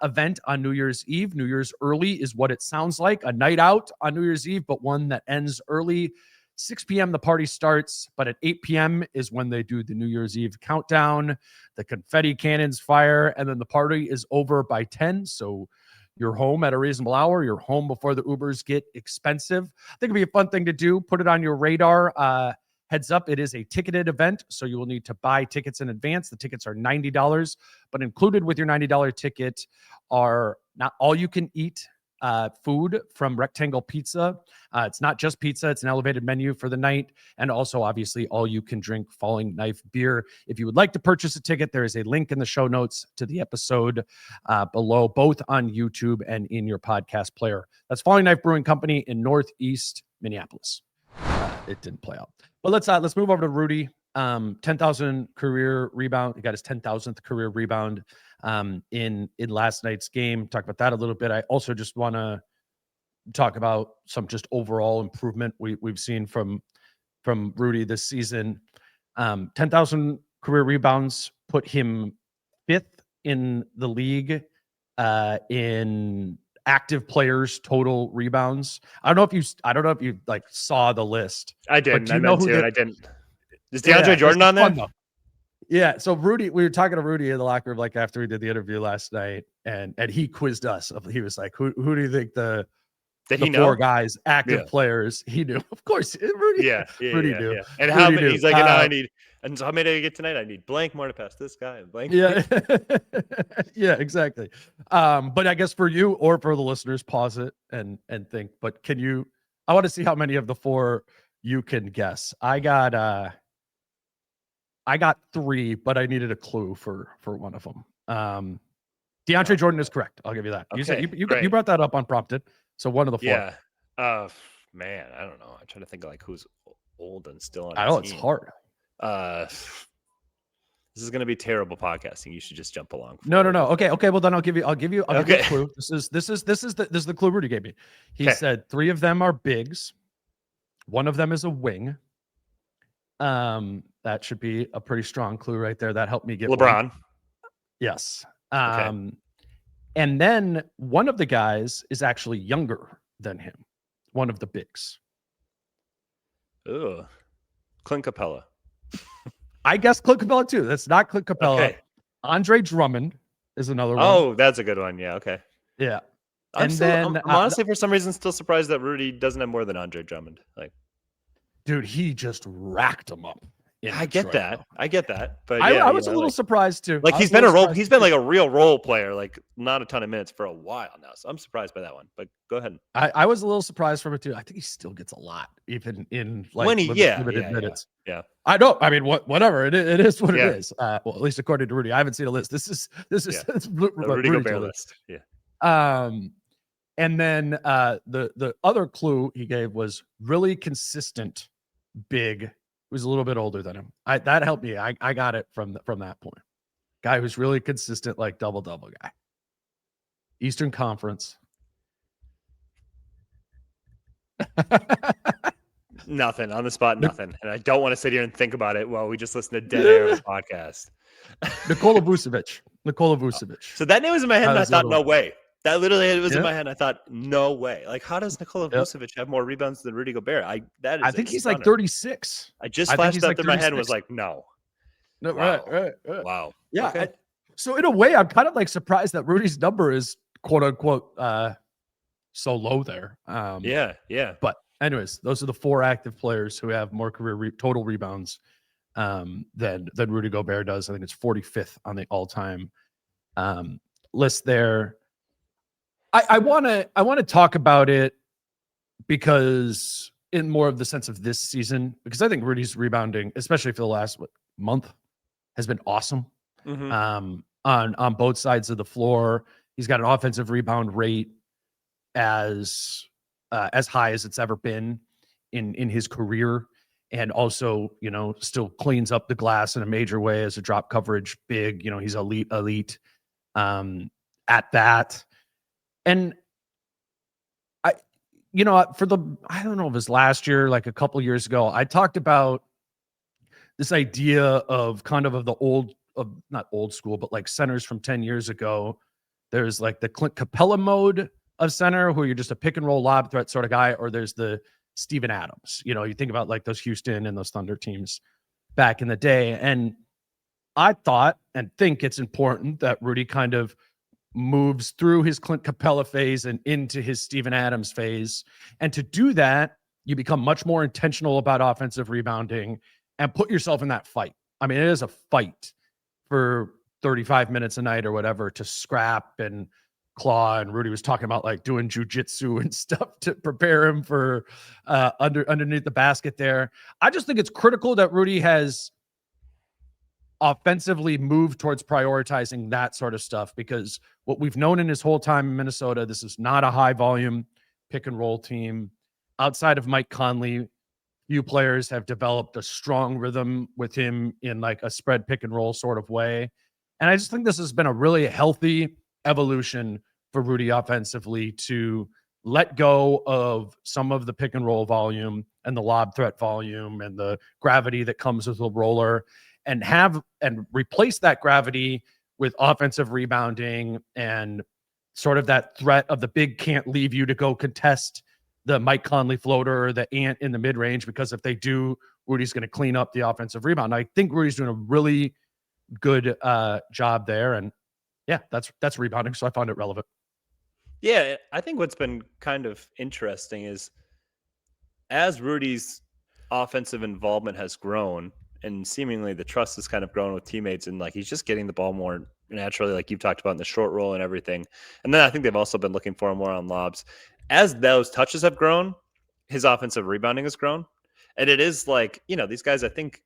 event on New Year's Eve. New Year's Early is what it sounds like, a night out on New Year's Eve, but one that ends early. 6 p.m. the party starts, but at 8 p.m. is when they do the New Year's Eve countdown, the confetti cannons fire, and then the party is over by 10. So you're home at a reasonable hour. You're home before the Ubers get expensive. I think it'd be a fun thing to do. Put it on your radar. Heads up, it is a ticketed event, so you will need to buy tickets in advance. The tickets are $90, but included with your $90 ticket are not all you can eat food from Rectangle Pizza. It's not just pizza. It's an elevated menu for the night. And also, obviously, all you can drink Falling Knife beer. If you would like to purchase a ticket, there is a link in the show notes to the episode below, both on YouTube and in your podcast player. That's Falling Knife Brewing Company in Northeast Minneapolis. It didn't play out. But let's move over to Rudy. 10,000 career rebound. He got his 10,000th career rebound in last night's game. Talk about that a little bit. I also just want to talk about some just overall improvement we've seen from Rudy this season. 10,000 career rebounds put him 5th in the league in active players total rebounds. I don't know if you like saw the list. I didn't. I meant to, and I didn't. Is DeAndre Jordan on there? Yeah. So Rudy, we were talking to Rudy in the locker room, like after we did the interview last night, and he quizzed us. He was like, "Who do you think the four guys, active players?" He knew, of course. Rudy, Rudy knew. And how many? He's like, And so how many did I get tonight? I need blank more to pass this guy and blank. Yeah. Yeah, exactly. But I guess for you or for the listeners, pause it and think, but I want to see how many of the 4 you can guess. I got 3, but I needed a clue for one of them. DeAndre Jordan is correct. I'll give you that. You said you brought that up unprompted. So one of the 4. Yeah. Man, I don't know. I'm trying to think of like who's old and still on. I know it's hard. This is going to be terrible podcasting. You should just jump along. No. Okay. Well, then I'll give you a clue. This is the clue Rudy gave me. He said 3 of them are bigs. One of them is a wing. That should be a pretty strong clue right there. That helped me get LeBron. One. Yes. And then one of the guys is actually younger than him. One of the bigs. Ugh. Clint Capella. I guess Clint Capella too. That's not Clint Capella. Okay. Andre Drummond is another one. Oh, that's a good one. Yeah. Okay. Yeah. I'm honestly, for some reason, still surprised that Rudy doesn't have more than Andre Drummond. Like, dude, he just racked him up. I get that. But I was a little surprised too. Like he's been like a real role player, like not a ton of minutes for a while now. So I'm surprised by that one. But go ahead. I was a little surprised from it too. I think he still gets a lot, even in like limited minutes. Yeah. I know. I mean, whatever. It is what it is. Well, at least according to Rudy, I haven't seen a list. This is Rudy Gobert list. Yeah. And then the other clue he gave was really consistent, big. Who's a little bit older than him. That helped me. I got it from that point. Guy who's really consistent, like double guy. Eastern Conference. Nothing on the spot. Nothing. And I don't want to sit here and think about it while we just listen to dead air of the podcast. Nikola Vucevic. So that name was in my head, and I thought, no way. That literally was in my head. And I thought, no way. Like, how does Nikola Vucevic have more rebounds than Rudy Gobert? I think he's like 36. I just flashed out through my head and was like, no. Wow. Right. Wow. Yeah. Okay. So in a way, I'm kind of like surprised that Rudy's number is quote unquote so low there. Yeah. But anyways, those are the 4 active players who have more career total rebounds than Rudy Gobert does. I think it's 45th on the all-time list there. I want to talk about it because in more of the sense of this season, because I think Rudy's rebounding, especially for the last month, has been awesome. Mm-hmm. On both sides of the floor. He's got an offensive rebound rate as high as it's ever been in his career, and also, still cleans up the glass in a major way as a drop coverage big. He's elite at that. And I don't know if it was last year, like a couple years ago, I talked about this idea of kind of not old school, but like centers from 10 years ago. There's like the Clint Capella mode of center, where you're just a pick and roll lob threat sort of guy, or there's the Steven Adams. You think about like those Houston and those Thunder teams back in the day. And I thought and think it's important that Rudy kind of moves through his Clint Capella phase and into his Steven Adams phase. And to do that, you become much more intentional about offensive rebounding and put yourself in that fight. I mean, it is a fight for 35 minutes a night or whatever to scrap and claw. And Rudy was talking about like doing jujitsu and stuff to prepare him for underneath the basket there. I just think it's critical that Rudy has offensively moved towards prioritizing that sort of stuff, because what we've known in his whole time in Minnesota, this is not a high volume pick and roll team. Outside of Mike Conley, few players have developed a strong rhythm with him in like a spread pick and roll sort of way. And I just think this has been a really healthy evolution for Rudy offensively to let go of some of the pick and roll volume and the lob threat volume and the gravity that comes with a roller, and replace that gravity with offensive rebounding and sort of that threat of the big can't leave you to go contest the Mike Conley floater or the ant in the mid range, because if they do, Rudy's going to clean up the offensive rebound. I think Rudy's doing a really good job there. And yeah, that's rebounding. So I found it relevant. Yeah. I think what's been kind of interesting is as Rudy's offensive involvement has grown, and seemingly the trust has kind of grown with teammates, and like he's just getting the ball more naturally, like you've talked about in the short roll and everything. And then I think they've also been looking for him more on lobs. As those touches have grown, his offensive rebounding has grown. And it is like, these guys, I think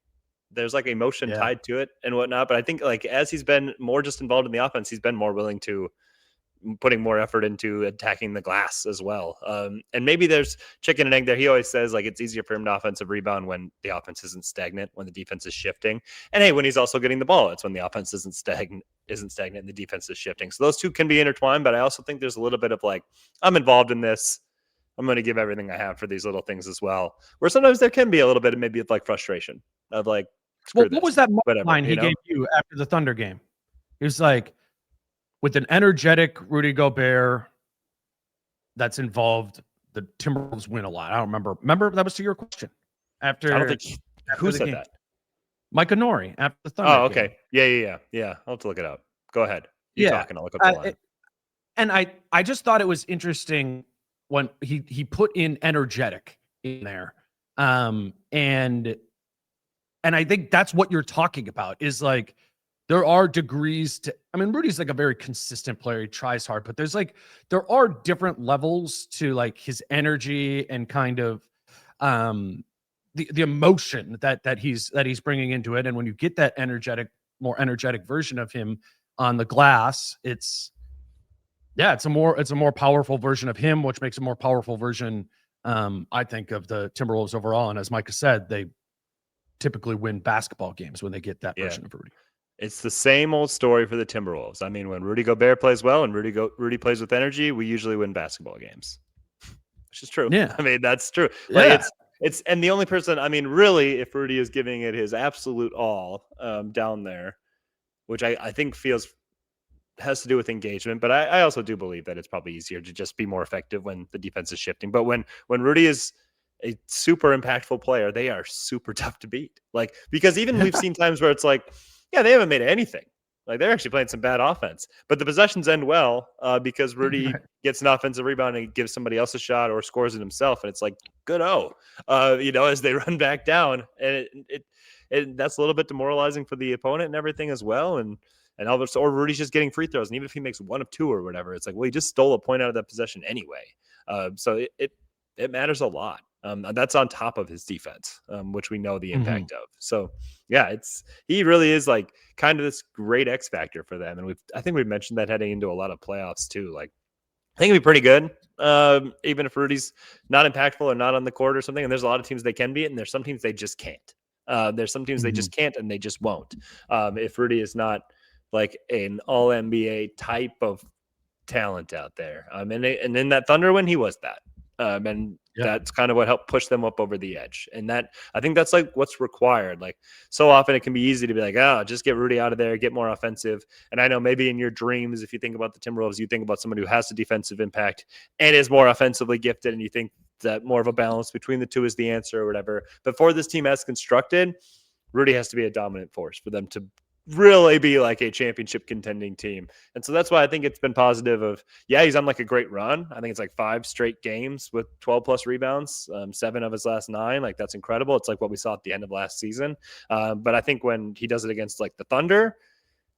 there's like emotion tied to it and whatnot. But I think like as he's been more just involved in the offense, he's been more willing to putting more effort into attacking the glass as well. And maybe there's chicken and egg there. He always says like it's easier for him to offensive rebound when the offense isn't stagnant, when the defense is shifting. And hey, when he's also getting the ball, it's when the offense isn't stagnant and the defense is shifting. So those two can be intertwined, but I also think there's a little bit of like, I'm involved in this. I'm going to give everything I have for these little things as well. Where sometimes there can be a little bit of maybe of like frustration of like, what was that line he gave you after the Thunder game? He was like, with an energetic Rudy Gobert that's involved, the Timberwolves win a lot. I don't remember. Remember, that was to your question. I don't think who said that? Mike Conlay after the Thunder. Oh, okay. Game. Yeah. I'll have to look it up. Go ahead. You're talking. I'll look up the line. And I just thought it was interesting when he put in energetic in there. And I think that's what you're talking about is like, there are degrees to, Rudy's like a very consistent player. He tries hard, but there are different levels to like his energy and kind of the emotion that he's bringing into it. And when you get that more energetic version of him on the glass, it's a more powerful version of him, which makes a more powerful version, I think, of the Timberwolves overall. And as Micah said, they typically win basketball games when they get that version of Rudy. It's the same old story for the Timberwolves. When Rudy Gobert plays well and Rudy plays with energy, we usually win basketball games, which is true. Yeah. That's true. Like it's and the only person, really, if Rudy is giving it his absolute all down there, which I think has to do with engagement, but I also do believe that it's probably easier to just be more effective when the defense is shifting. But when Rudy is a super impactful player, they are super tough to beat. Like, because even we've seen times where it's like, yeah, they haven't made anything. Like they're actually playing some bad offense, but the possessions end well because Rudy gets an offensive rebound and gives somebody else a shot or scores it himself. And it's like, good. As they run back down, and it that's a little bit demoralizing for the opponent and everything as well. And Albert or Rudy's just getting free throws. And even if he makes 1 of 2 or whatever, it's like, well, he just stole a point out of that possession anyway. So it matters a lot. That's on top of his defense, which we know the impact of. So yeah, he really is like kind of this great X factor for them. And I think we've mentioned that heading into a lot of playoffs too. Like I think it'd be pretty good. Even if Rudy's not impactful or not on the court or something. And there's a lot of teams they can beat, and there's some teams they just can't. There's some teams they just can't, and they just won't. If Rudy is not like an all NBA type of talent out there. And in that Thunder win, he was that. That's kind of what helped push them up over the edge. And that, I think that's like what's required. Like so often it can be easy to be like, just get Rudy out of there, get more offensive. And I know maybe in your dreams, if you think about the Timberwolves, you think about somebody who has a defensive impact and is more offensively gifted. And you think that more of a balance between the two is the answer or whatever. But for this team as constructed, Rudy has to be a dominant force for them to really be like a championship contending team. And so that's why I think it's been positive of, he's on like a great run. I think it's like 5 straight games with 12 plus rebounds, 7 of his last 9. Like that's incredible. It's like what we saw at the end of last season. But I think when he does it against like the Thunder,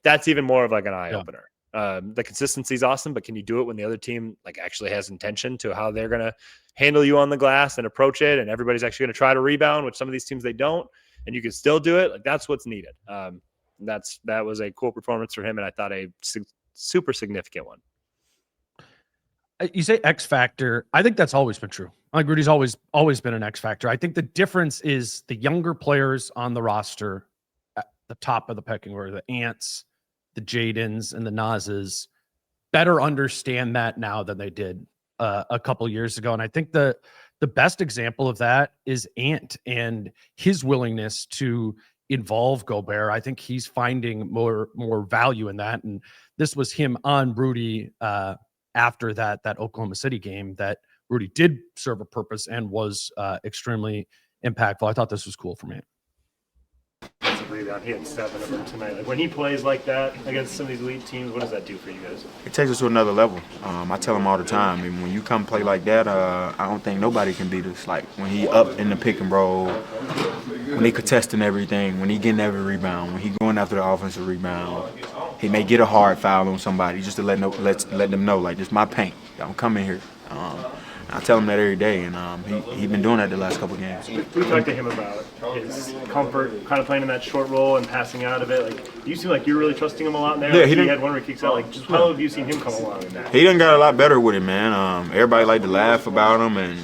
that's even more of like an eye opener. The consistency is awesome, but can you do it when the other team like actually has intention to how they're going to handle you on the glass and approach it? And everybody's actually going to try to rebound, which some of these teams, they don't, and you can still do it. Like that's what's needed. That was a cool performance for him, and I thought a super significant one. You say X factor. I think that's always been true. Like Rudy's always been an X factor. I think the difference is the younger players on the roster at the top of the pecking order, the Ants, the Jadens, and the Nazes, better understand that now than they did a couple years ago. And I think the best example of that is Ant and his willingness to involve Gobert. I think he's finding more value in that. And this was him on Rudy after that Oklahoma City game that Rudy did serve a purpose and was extremely impactful. I thought this was cool for me. He had 7 of them tonight. Like when he plays like that against some of these elite teams, what does that do for you guys? It takes us to another level. I tell him all the time. I mean, when you come play like that, I don't think nobody can beat us. Like when he up in the pick and roll, when they contesting everything, when he getting every rebound, when he going after the offensive rebound, he may get a hard foul on somebody just to let them know, like, this is my paint. I'm coming here. I tell him that every day, and he been doing that the last couple games. We talked to him about his comfort kind of playing in that short role and passing out of it. Like, do you seem like you're really trusting him a lot in there? Yeah, like he had one where he kicks out. Like, just how have you seen him come along in that? He done got a lot better with it, man. Everybody like to laugh about him and,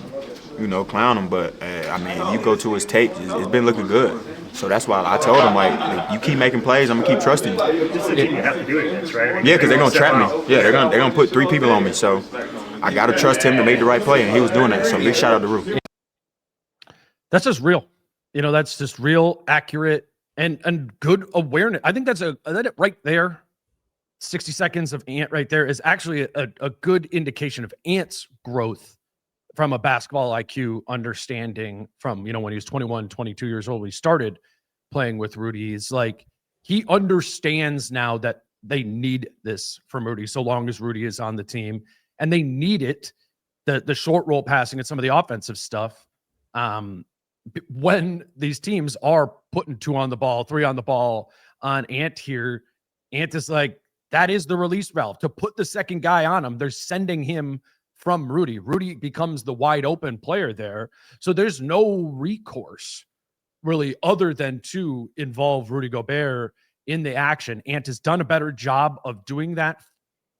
clown him, but, if you go to his tape, it's been looking good. So that's why I told him, like, you keep making plays, I'm going to keep trusting you. This is a team you have to do it against, right? Yeah, because they're going to trap me. Yeah, they're gonna put 3 people on me, so I got to trust him to make the right play, and he was doing that, so big shout out to Rudy. That's just real. That's just real, accurate, and good awareness. I think that right there, 60 seconds of Ant right there is actually a good indication of Ant's growth from a basketball IQ understanding from, when he was 21, 22 years old, he started playing with Rudy. He's like, he understands now that they need this from Rudy so long as Rudy is on the team, and they need it, the short roll passing and some of the offensive stuff. When these teams are putting 2 on the ball, 3 on the ball on Ant here, Ant is like, that is the release valve to put the second guy on him. They're sending him from Rudy. Rudy becomes the wide open player there. So there's no recourse really other than to involve Rudy Gobert in the action. Ant has done a better job of doing that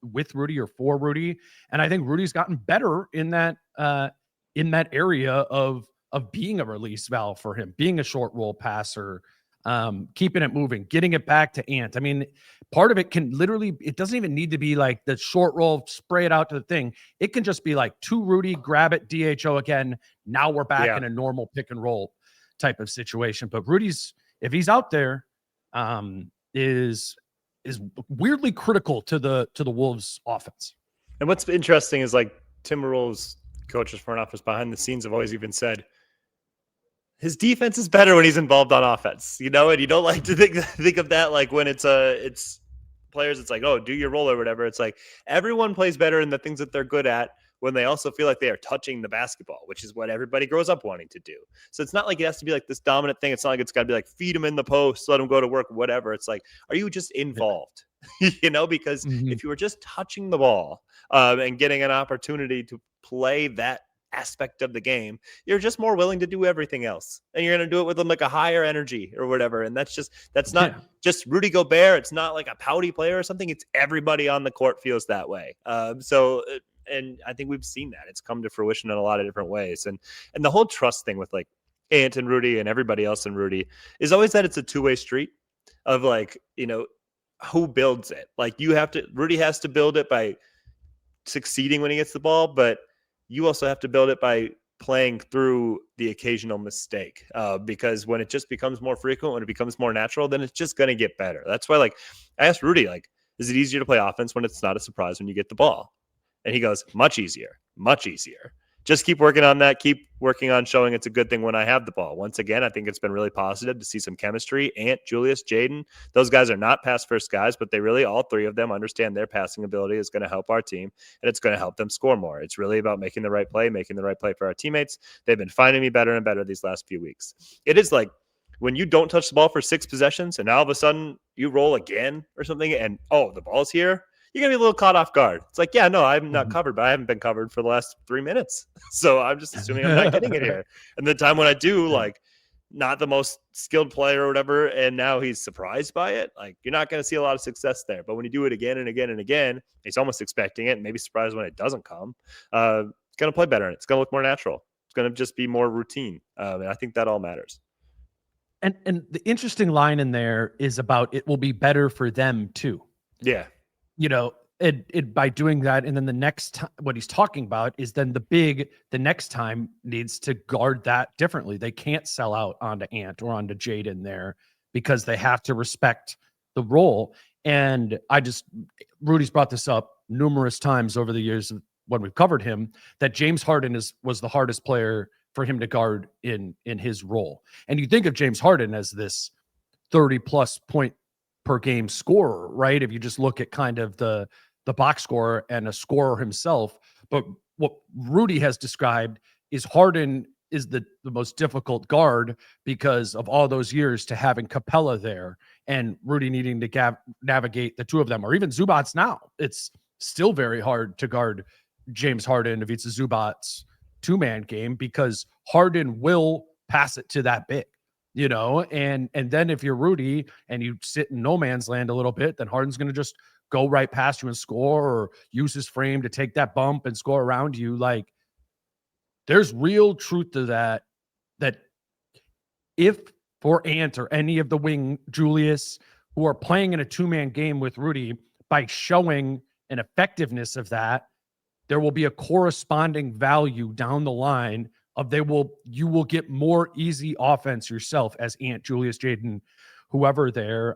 with Rudy or for Rudy. And I think Rudy's gotten better in that area of being a release valve for him, being a short roll passer, keeping it moving, getting it back to Ant. I mean, part of it can literally, it doesn't even need to be like the short roll, spray it out to the thing. It can just be like to Rudy, grab it, DHO again. Now we're back in a normal pick and roll type of situation. But Rudy's, if he's out there, is weirdly critical to the Wolves offense. And what's interesting is, like, Timberwolves coaches, front office, behind the scenes have always even said his defense is better when he's involved on offense, and you don't like to think of that, like, when it's players, it's like, oh, do your role or whatever. It's like everyone plays better in the things that they're good at when they also feel like they are touching the basketball, which is what everybody grows up wanting to do. So it's not like it has to be like this dominant thing. It's not like it's got to be like feed them in the post, let them go to work, whatever. It's like, are you just involved? Because if you were just touching the ball and getting an opportunity to play that aspect of the game, you're just more willing to do everything else, and you're going to do it with them like a higher energy or whatever. And that's not just Rudy Gobert. It's not like a pouty player or something. It's everybody on the court feels that way. And I think we've seen that it's come to fruition in a lot of different ways. And the whole trust thing with, like, Ant and Rudy and everybody else in Rudy is always that it's a two-way street of, like, who builds it. Like, Rudy has to build it by succeeding when he gets the ball, but you also have to build it by playing through the occasional mistake, because when it just becomes more frequent, when it becomes more natural, then it's just going to get better. That's why, like, I asked Rudy, like, is it easier to play offense when it's not a surprise when you get the ball? And he goes, much easier, much easier. Just keep working on that. Keep working on showing it's a good thing when I have the ball. Once again, I think it's been really positive to see some chemistry. Ant, Julius, Jaden, those guys are not pass first guys, but they really, all 3 of them, understand their passing ability is going to help our team, and it's going to help them score more. It's really about making the right play for our teammates. They've been finding me better and better these last few weeks. It is like when you don't touch the ball for 6 possessions and now all of a sudden you roll again or something and, oh, the ball's here. You're going to be a little caught off guard. It's like, yeah, no, I'm not covered, but I haven't been covered for the last 3 minutes. So I'm just assuming I'm not getting it here. And the time when I do, like, not the most skilled player or whatever, and now he's surprised by it, like, you're not going to see a lot of success there. But when you do it again and again and again, he's almost expecting it and maybe surprised when it doesn't come. It's going to play better and it's going to look more natural. It's going to just be more routine. And I think that all matters. And the interesting line in there is about it will be better for them too. Yeah. It by doing that, and then the next time, what he's talking about is then the next time needs to guard that differently. They can't sell out onto Ant or onto Jaden there because they have to respect the role. And Rudy's brought this up numerous times over the years when we've covered him, that James Harden was the hardest player for him to guard in his role. And you think of James Harden as this 30+ point per game scorer, right? If you just look at kind of the box score and a scorer himself. But what Rudy has described is Harden is the most difficult guard because of all those years to having Capella there and Rudy needing to navigate the two of them, or even Zubac's now. It's still very hard to guard James Harden if it's a Zubac's two-man game because Harden will pass it to that big, and then if you're Rudy and you sit in no man's land a little bit, then Harden's going to just go right past you and score, or use his frame to take that bump and score around you. Like, there's real truth to that if for Ant or any of the wing Julius who are playing in a two-man game with Rudy, by showing an effectiveness of that, there will be a corresponding value down the line of you will get more easy offense yourself as Ant, Julius, Jaden, whoever there.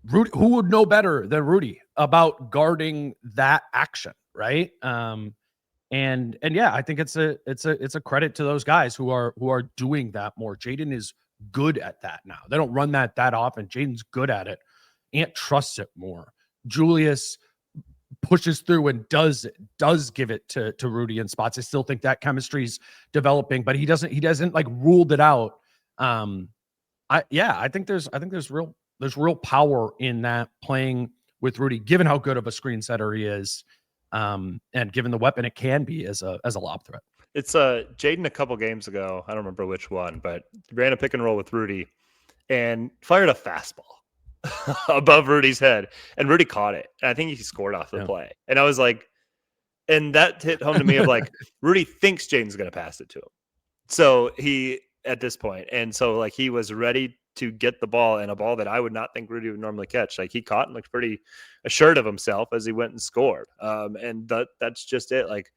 Rudy, who would know better than Rudy about guarding that action, right? And yeah, I think it's a credit to those guys who are doing that more. Jaden is good at that now. They don't run that often. Jaden's good at it. Ant trusts it more. Julius pushes through and does give it to Rudy in spots. I still think that chemistry's developing, but he doesn't like ruled it out. I think there's real power in that, playing with Rudy, given how good of a screen setter he is, and given the weapon it can be as a lob threat. It's Jaden a couple games ago, I don't remember which one, but ran a pick and roll with Rudy and fired a fastball above Rudy's head, and Rudy caught it. And I think he scored off the play. And I was like, and that hit home to me of like, Rudy thinks Jaden's going to pass it to him. So he, at this point, and so like he was ready to get the ball, and a ball that I would not think Rudy would normally catch. Like, he caught and looked pretty assured of himself as he went and scored. And that's just it. Like,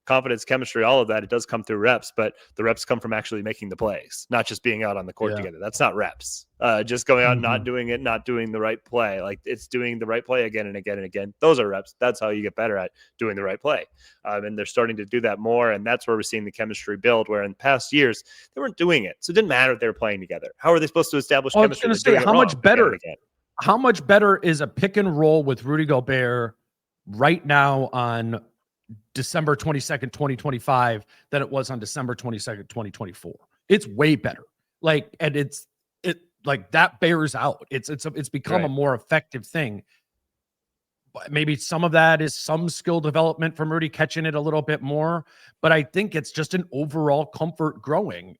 confidence, chemistry, all of that, it does come through reps, but the reps come from actually making the plays, not just being out on the court together. That's not reps. Just going out, not doing the right play. Like, it's doing the right play again and again and again. Those are reps. That's how you get better at doing the right play. And they're starting to do that more. And that's where we're seeing the chemistry build, where in past years, they weren't doing it. So it didn't matter if they were playing together. How are they supposed to establish chemistry? I was going to say, how much better is a pick and roll with Rudy Gobert right now on December 22nd, 2025 than it was on December 22nd, 2024. It's way better. Like, and it like that bears out. It's become a more effective thing. Maybe some of that is some skill development from Rudy catching it a little bit more, but I think it's just an overall comfort growing.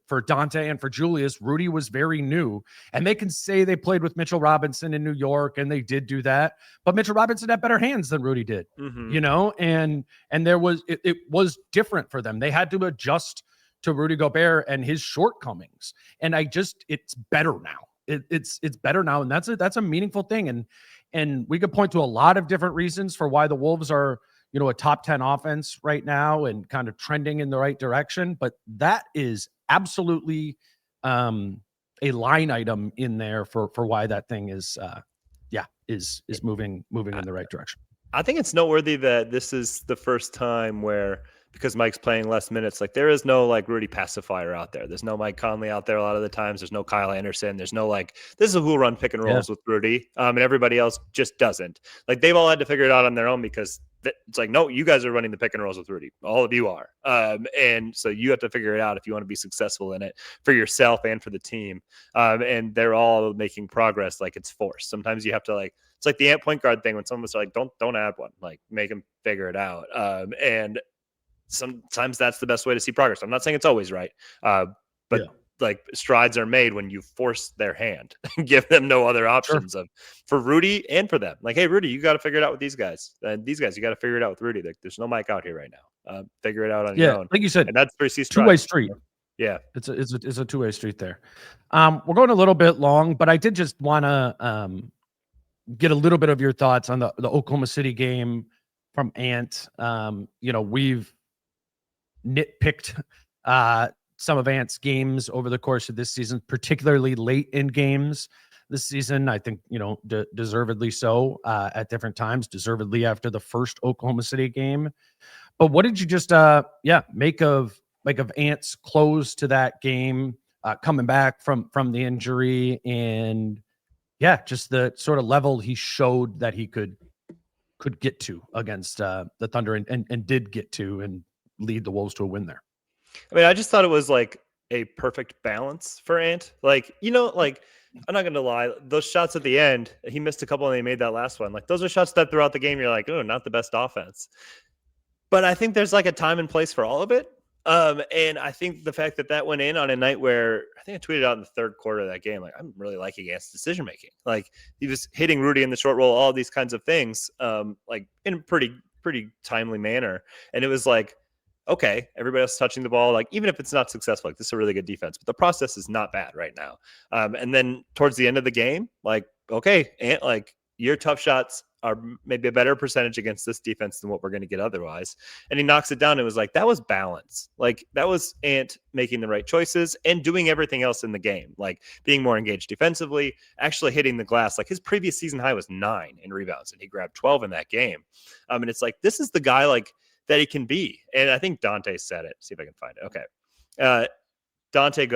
For Dante and for Julius, Rudy was very new, and they can say they played with Mitchell Robinson in New York, and they did do that, but Mitchell Robinson had better hands than Rudy did, and there was, it was different for them. They had to adjust to Rudy Gobert and his shortcomings. And it's better now. It's better now. And that's a meaningful thing. And we could point to a lot of different reasons for why the Wolves are, a top 10 offense right now and kind of trending in the right direction. But that is absolutely a line item in there for why that thing is moving in the right direction. I think it's noteworthy that this is the first time where, because Mike's playing less minutes, like there is no like Rudy pacifier out there. There's no Mike Conley out there a lot of the times. There's no Kyle Anderson. There's no like, this is who will run pick and rolls with Rudy. And everybody else just doesn't. Like they've all had to figure it out on their own because it's like, no, you guys are running the pick and rolls with Rudy. All of you are. And so you have to figure it out if you want to be successful in it for yourself and for the team. And they're all making progress. Like it's forced. Sometimes you have to like, it's like the Ant point guard thing when someone's like, don't add one, like make them figure it out. And sometimes that's the best way to see progress. I'm not saying it's always right. But like strides are made when you force their hand and give them no other options for Rudy and for them. Like, hey, Rudy, you got to figure it out with these guys. And these guys, you got to figure it out with Rudy. Like, there's no Mike out here right now. Figure it out on your own. Like you said, and that's where you see two-way street. Yeah, it's a two-way street there. We're going a little bit long, but I did just want to get a little bit of your thoughts on the Oklahoma City game from Ant. We've nitpicked some of Ant's games over the course of this season, particularly late in games this season. I think, deservedly so at different times, deservedly after the first Oklahoma City game. But what did you just make of Ant's close to that game, coming back from the injury, and just the sort of level he showed that he could get to against the Thunder and did get to, and lead the Wolves to a win there. I mean, I just thought it was like a perfect balance for Ant. Like, like I'm not going to lie. Those shots at the end, he missed a couple and he made that last one. Like those are shots that throughout the game, you're like, oh, not the best offense. But I think there's like a time and place for all of it. And I think the fact that went in on a night where I think I tweeted out in the third quarter of that game, like I'm really liking Ant's decision making. Like he was hitting Rudy in the short roll, all these kinds of things, like in a pretty timely manner. And it was like, okay, everybody else touching the ball, like even if it's not successful, like this is a really good defense, but the process is not bad right now. And then towards the end of the game, like, okay, Ant, like your tough shots are maybe a better percentage against this defense than what we're going to get otherwise. And he knocks it down. It was like, that was balance. Like that was Ant making the right choices and doing everything else in the game, like being more engaged defensively, actually hitting the glass. Like his previous season high was 9 in rebounds and he grabbed 12 in that game. And it's like, this is the guy like that he can be. And I think Dante said it. See if I can find it. Okay. Dante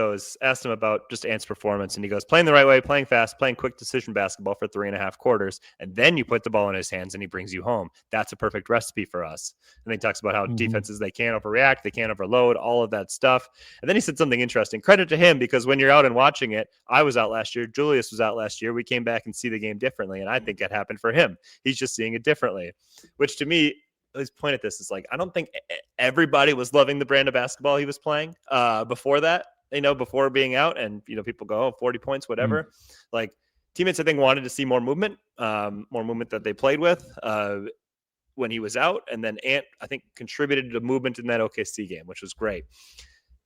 asked him about just Ant's performance, and he goes, playing the right way, playing fast, playing quick decision basketball for 3.5 quarters, and then you put the ball in his hands and he brings you home. That's a perfect recipe for us. And he talks about how defenses, they can't overreact, they can't overload, all of that stuff. And then he said something interesting. Credit to him, because when you're out and watching it, I was out last year, Julius was out last year, we came back and see the game differently, and I think that happened for him. He's just seeing it differently, which to me, his point at this is like, I don't think everybody was loving the brand of basketball he was playing before that, before being out, and, people go, 40 points, whatever. Like teammates, I think, wanted to see more movement that they played with when he was out. And then Ant, I think, contributed to movement in that OKC game, which was great.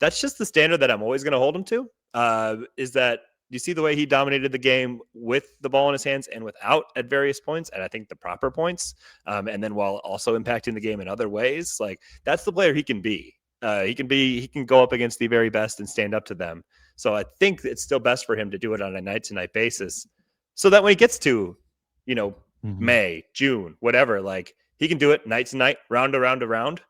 That's just the standard that I'm always going to hold him to, is that you see the way he dominated the game with the ball in his hands and without at various points, and I think the proper points, and then while also impacting the game in other ways. Like that's the player he can be. He can go up against the very best and stand up to them. So I think it's still best for him to do it on a night-to-night basis, so that when he gets to, May, June, whatever, like he can do it night to night, round to round to round,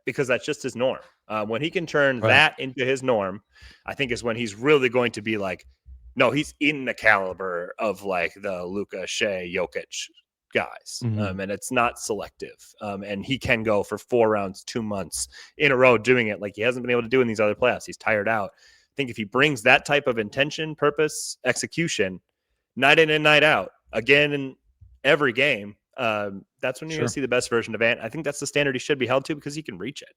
because that's just his norm. When he can turn that into his norm, I think is when he's really going to be like, no, he's in the caliber of like the Luka, Shea, Jokic guys. And it's not selective. And he can go for 4 rounds, 2 months in a row doing it like he hasn't been able to do in these other playoffs. He's tired out. I think if he brings that type of intention, purpose, execution, night in and night out, again in every game, that's when you're going to see the best version of Ant. I think that's the standard he should be held to, because he can reach it.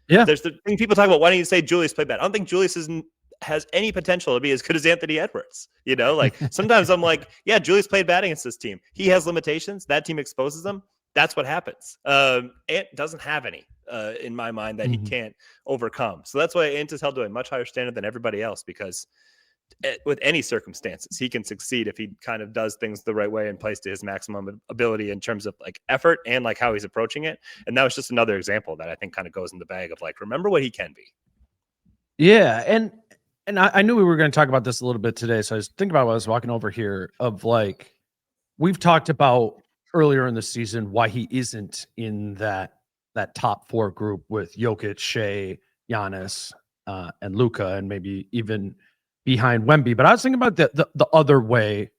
There's the thing people talk about, why don't you say Julius played bad? I don't think Julius has any potential to be as good as Anthony Edwards. Like sometimes I'm like, yeah, Julius played bad against this team. He has limitations. That team exposes them. That's what happens. Ant doesn't have any in my mind that he can't overcome. So that's why Ant is held to a much higher standard than everybody else, because with any circumstances, he can succeed if he kind of does things the right way and plays to his maximum ability in terms of like effort and like how he's approaching it. And that was just another example that I think kind of goes in the bag of like, remember what he can be. Yeah. And I knew we were going to talk about this a little bit today. So I was thinking about while I was walking over here of like, we've talked about earlier in the season why he isn't in that top 4 group with Jokic, Shea, Giannis, and Luka, and maybe even behind Wemby. But I was thinking about the other way,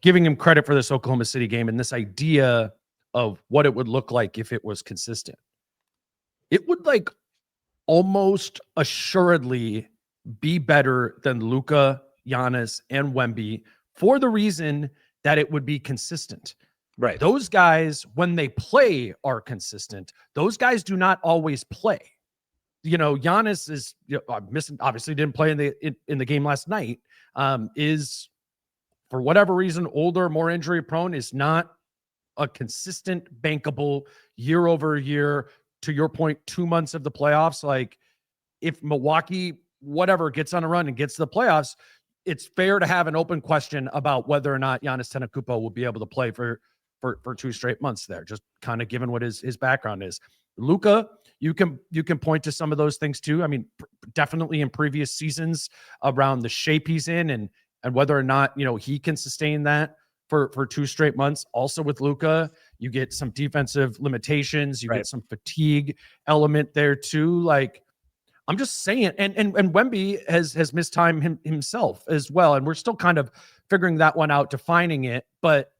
giving him credit for this Oklahoma City game and this idea of what it would look like if it was consistent. It would like almost assuredly be better than Luka, Giannis, and Wemby, for the reason that it would be consistent. Right. Those guys, when they play, are consistent. Those guys do not always play. Giannis is missing. Obviously, didn't play in the game last night. Is for whatever reason older, more injury prone. Is not a consistent, bankable year over year. To your point, 2 months of the playoffs. Like if Milwaukee, whatever, gets on a run and gets to the playoffs, it's fair to have an open question about whether or not Giannis Antetokounmpo will be able to play for 2 straight months there, just kind of given what his background is. Luka, you can point to some of those things too. I mean, definitely in previous seasons around the shape he's in and whether or not, he can sustain that for 2 straight months. Also with Luka, you get some defensive limitations, you get some fatigue element there too. Like, I'm just saying, and Wemby has missed time himself as well. And we're still kind of figuring that one out, defining it. But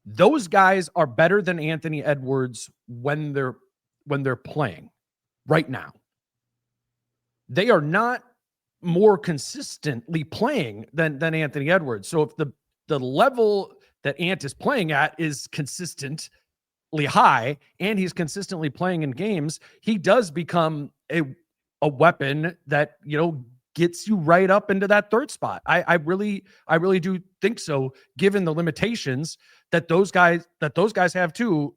those guys are better than Anthony Edwards when they're when they're playing right now, they are not more consistently playing than Anthony Edwards. So if the level that Ant is playing at is consistently high and he's consistently playing in games, he does become a weapon that, gets you right up into that third spot. I really do think so, given the limitations that those guys have too,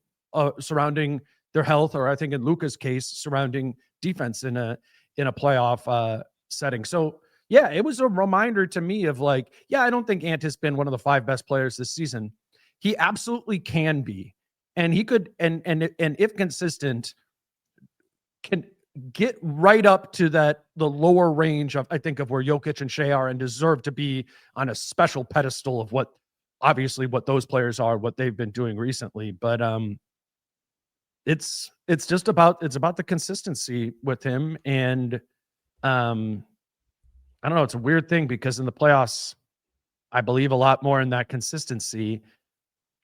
surrounding their health, or I think in Luka's case, surrounding defense in a playoff setting. So yeah, it was a reminder to me of like, yeah, I don't think Ant has been one of the 5 best players this season. He absolutely can be, and he could, and if consistent, can get right up to the lower range of, I think, of where Jokic and Shea are, and deserve to be on a special pedestal of what those players are, what they've been doing recently. But it's about the consistency with him. And I don't know, it's a weird thing because in the playoffs, I believe a lot more in that consistency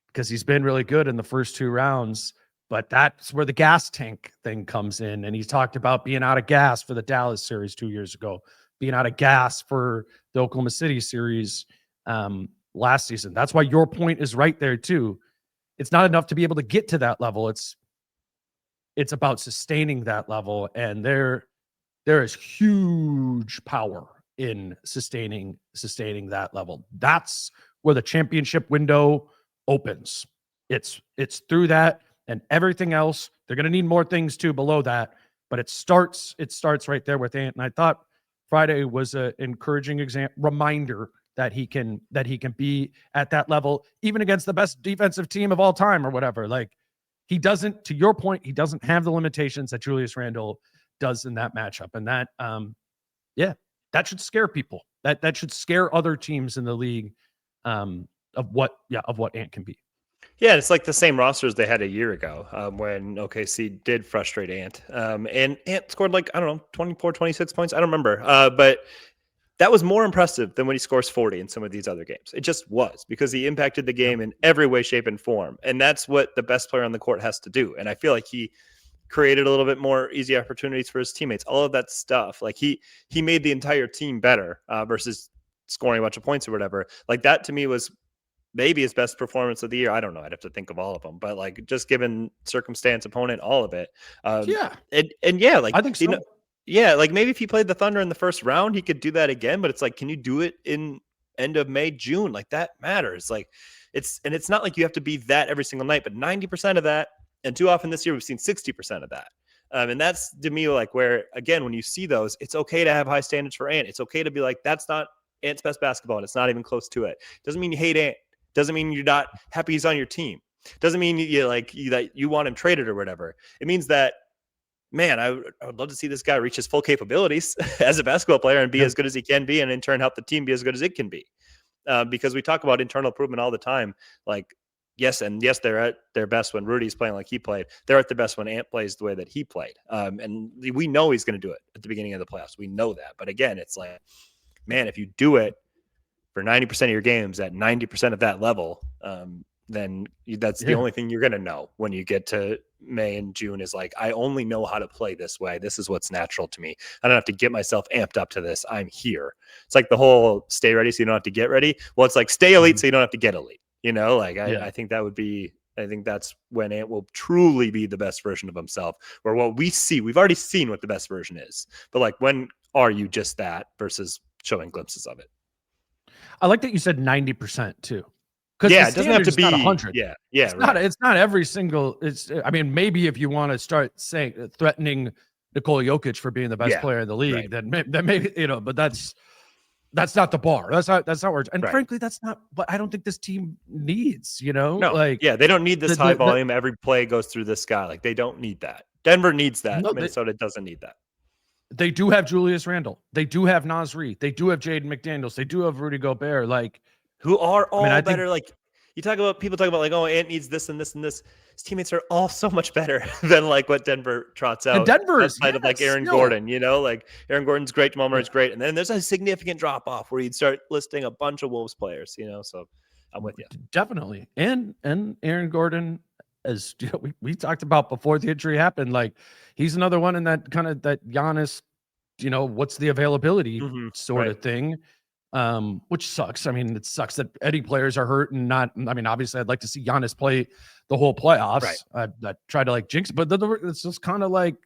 because he's been really good in the first 2 rounds. But that's where the gas tank thing comes in. And he talked about being out of gas for the Dallas series 2 years ago, being out of gas for the Oklahoma City series last season. That's why your point is right there too. It's not enough to be able to get to that level. It's about sustaining that level. And there is huge power in sustaining that level. That's where the championship window opens. It's through that. And everything else, they're going to need more things too below that. But it starts right there with Ant. And I thought Friday was an encouraging reminder that he can be at that level, even against the best defensive team of all time or whatever. Like, he doesn't, to your point, he doesn't have the limitations that Julius Randle does in that matchup. And that, that should scare people. That should scare other teams in the league of what Ant can be. Yeah, it's like the same rosters they had a year ago when OKC did frustrate Ant. And Ant scored 24, 26 points. I don't remember. But that was more impressive than when he scores 40 in some of these other games. It just was, because he impacted the game in every way, shape, and form. And that's what the best player on the court has to do. And I feel like he created a little bit more easy opportunities for his teammates, all of that stuff. Like he made the entire team better versus scoring a bunch of points or whatever. Like, that to me was maybe his best performance of the year. I don't know. I'd have to think of all of them, but like, just given circumstance, opponent, all of it. And yeah, like, I think so. Like maybe if he played the Thunder in the first round, he could do that again, but it's like, can you do it in end of May, June? Like, that matters. Like, it's not like you have to be that every single night, but 90% of that. And too often this year, we've seen 60% of that. And that's, to me, like, where, again, when you see those, it's okay to have high standards for Ant. It's okay to be like, that's not Ant's best basketball, and it's not even close to it. Doesn't mean you hate Ant. Doesn't mean you're not happy he's on your team. Doesn't mean that you want him traded or whatever. It means that, man, I would love to see this guy reach his full capabilities as a basketball player and be as good as he can be, and in turn help the team be as good as it can be. Because we talk about internal improvement all the time. Like, yes, they're at their best when Rudy's playing like he played. They're at their best when Ant plays the way that he played. And we know he's going to do it at the beginning of the playoffs. We know that. But again, it's like, man, if you do it for 90% of your games at 90% of that level, then that's the only thing you're going to know when you get to May and June is like, I only know how to play this way. This is what's natural to me. I don't have to get myself amped up to this. I'm here. It's like the whole stay ready so you don't have to get ready. Well, it's like stay elite so you don't have to get elite. I think I think that's when Ant will truly be the best version of himself, where what we've already seen what the best version is. But like, when are you just that versus showing glimpses of it? I like that you said 90% too. Yeah, it doesn't have to be 100. Yeah. It's not every single. I mean, maybe if you want to start threatening Nikola Jokic for being the best player in the league, then maybe but that's not the bar. That's not where. And frankly, that's not what I don't think this team needs. No, they don't need this high volume. Every play goes through this guy. Like, they don't need that. Denver needs that. No, Minnesota doesn't need that. They do have Julius Randle. They do have Naz Reid. They do have Jaden McDaniels. They do have Rudy Gobert. Like, who are all better. Like, people talk about like, oh, Ant needs this and this and this. His teammates are all so much better than like what Denver trots out. And Denver's outside of like Aaron Gordon, like Aaron Gordon's great, Jamal Murray's great, and then there's a significant drop off where you'd start listing a bunch of Wolves players. So I'm with you. Definitely, and Aaron Gordon as you know, we talked about before the injury happened, like he's another one in that kind of that Giannis, what's the availability sort of thing, which sucks. I mean, it sucks that any players are hurt and not. I mean, obviously, I'd like to see Giannis play the whole playoffs. I try to like jinx, but it's just kind of like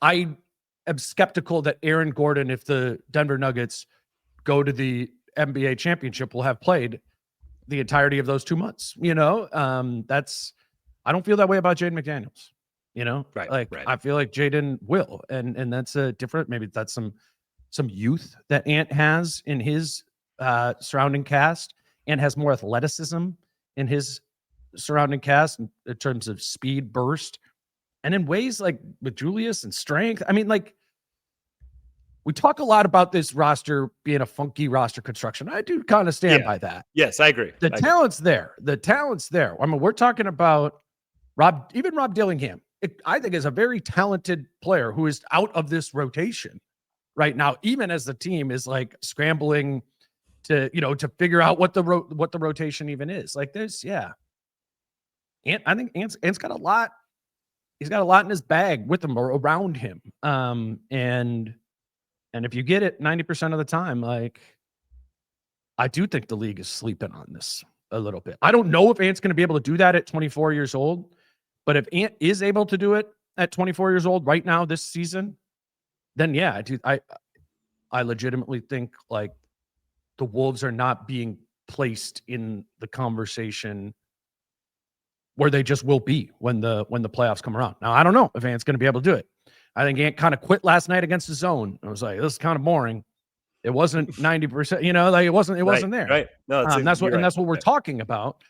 I am skeptical that Aaron Gordon, if the Denver Nuggets go to the NBA championship, will have played the entirety of those 2 months. That's I don't feel that way about Jaden McDaniels. I feel like Jaden will, and that's a different. Maybe that's some youth that Ant has in his surrounding cast, and has more athleticism in his surrounding cast in terms of speed, burst, and in ways like with Julius and strength. I mean, like we talk a lot about this roster being a funky roster construction. I do kind of stand by that. Yes, I agree. The talent's there. The talent's there. I mean, we're talking about Rob Dillingham. I think is a very talented player who is out of this rotation right now, even as the team is like scrambling to figure out what the rotation even is. Like there's, I think Ant's got a lot. He's got a lot in his bag with him or around him. And if you get it 90% of the time, like I do think the league is sleeping on this a little bit. I don't know if Ant's going to be able to do that at 24 years old, but if Ant is able to do it at 24 years old right now this season, then yeah, I legitimately think like the Wolves are not being placed in the conversation where they just will be when the playoffs come around. Now, I don't know if Ant's going to be able to do it. I think Ant kind of quit last night against the zone. I was like, this is kind of boring. It wasn't 90%, like it wasn't there. Right. No, that's what we're talking about.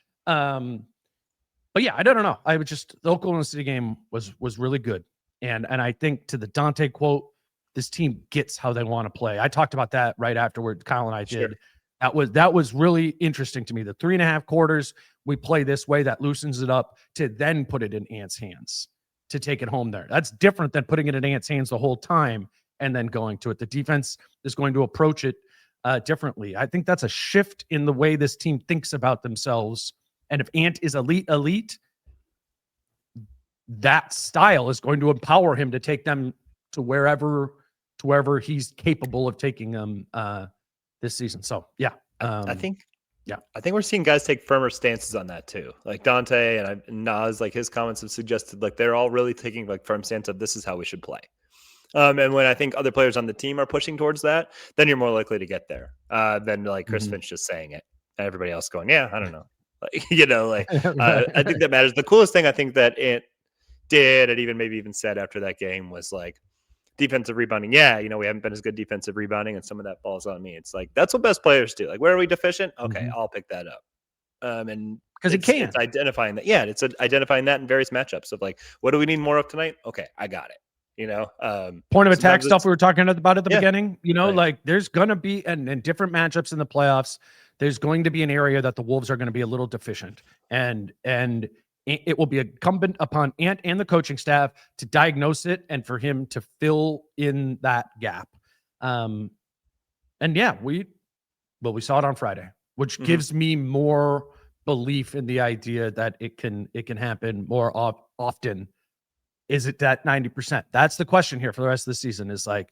But yeah, I don't know. I would just, the Oklahoma City game was really good. And I think to the Dante quote, this team gets how they want to play. I talked about that right afterward. Kyle and I did. That was really interesting to me. The 3.5 quarters we play this way, that loosens it up to then put it in Ant's hands to take it home there. That's different than putting it in Ant's hands the whole time and then going to it. The defense is going to approach it differently. I think that's a shift in the way this team thinks about themselves. And if Ant is elite, that style is going to empower him to take them to wherever he's capable of taking them this season. So yeah, I think we're seeing guys take firmer stances on that too. Like Dante and Nas, like his comments have suggested, like they're all really taking like firm stance of this is how we should play. And when I think other players on the team are pushing towards that, then you're more likely to get there than like Chris Finch just saying it and everybody else going, yeah, I don't know. Like, I think that matters. The coolest thing I think that it did, and maybe even said after that game was like, defensive rebounding. Yeah, we haven't been as good defensive rebounding, and some of that falls on me. It's like, that's what best players do. Like, where are we deficient? Okay, I'll pick that up. And because it's identifying that. Yeah, it's identifying that in various matchups of like, what do we need more of tonight? Okay, I got it. Point of attack stuff we were talking about at the beginning. Like there's going to be, and different matchups in the playoffs, there's going to be an area that the Wolves are going to be a little deficient. And it will be incumbent upon Ant and the coaching staff to diagnose it and for him to fill in that gap. And yeah, we saw it on Friday, which gives me more belief in the idea that it can happen more often. Is it that 90%? That's the question here for the rest of the season, is like,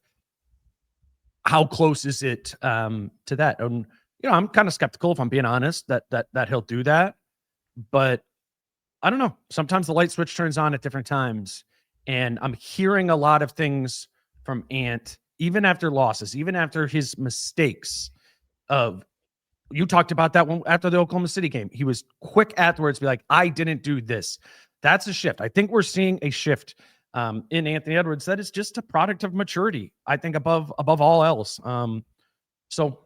how close is it to that? And I'm kind of skeptical, if I'm being honest, that he'll do that, but I don't know. Sometimes the light switch turns on at different times, and I'm hearing a lot of things from Ant, even after losses, even after his mistakes. You talked about that one after the Oklahoma City game. He was quick afterwards to be like, I didn't do this. That's a shift. I think we're seeing a shift in Anthony Edwards that is just a product of maturity, I think, above all else. So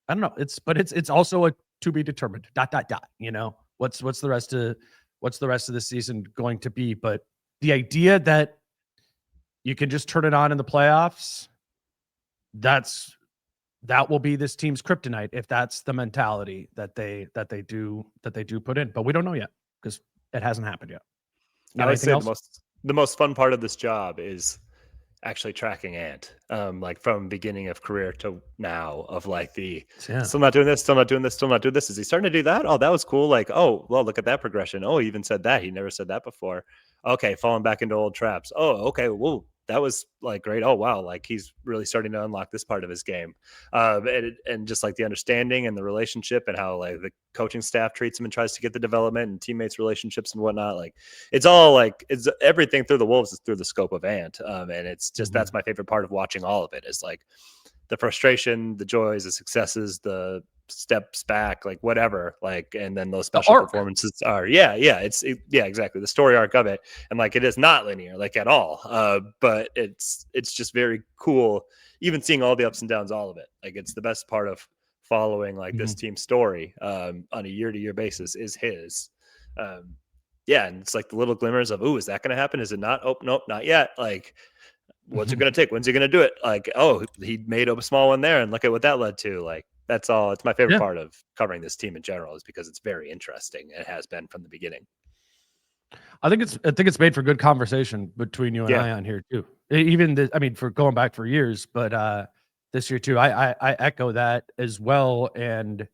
I don't know. It's also a to be determined. ... What's the rest of the season going to be? But the idea that you can just turn it on in the playoffs, that will be this team's kryptonite if that's the mentality that they do put in. But we don't know yet because it hasn't happened yet. I would say the most fun part of this job is actually tracking Ant, like from beginning of career to now, of like Yeah. still not doing this, still not doing this, still not doing this. Is he starting to do that? Oh, that was cool. Like, oh, well, look at that progression. Oh, he even said that. He never said that before. Okay, falling back into old traps. Oh, okay, whoa, that was like great. Oh, wow, like he's really starting to unlock this part of his game, and just like the understanding and the relationship and how like the coaching staff treats him and tries to get the development and teammates relationships and whatnot. Like it's all like it's everything through the Wolves is through the scope of Ant, and it's just that's my favorite part of watching all of it is like the frustration, the joys, the successes, the steps back, like whatever, like, and then those special performances are, exactly the story arc of it. And like, it is not linear, like at all. But it's just very cool, even seeing all the ups and downs, all of it. Like it's the best part of following like this team story on a year-to-year basis is his. And it's like the little glimmers of, ooh, is that going to happen? Is it not? Oh, nope, not yet. Like, what's it going to take? When's he going to do it? Like, oh, he made a small one there and look at what that led to. Like, that's all. It's my favorite part of covering this team in general is because it's very interesting. It has been from the beginning. I think it's made for good conversation between you and I on here too. Even for going back for years, but this year too, I echo that as well. And,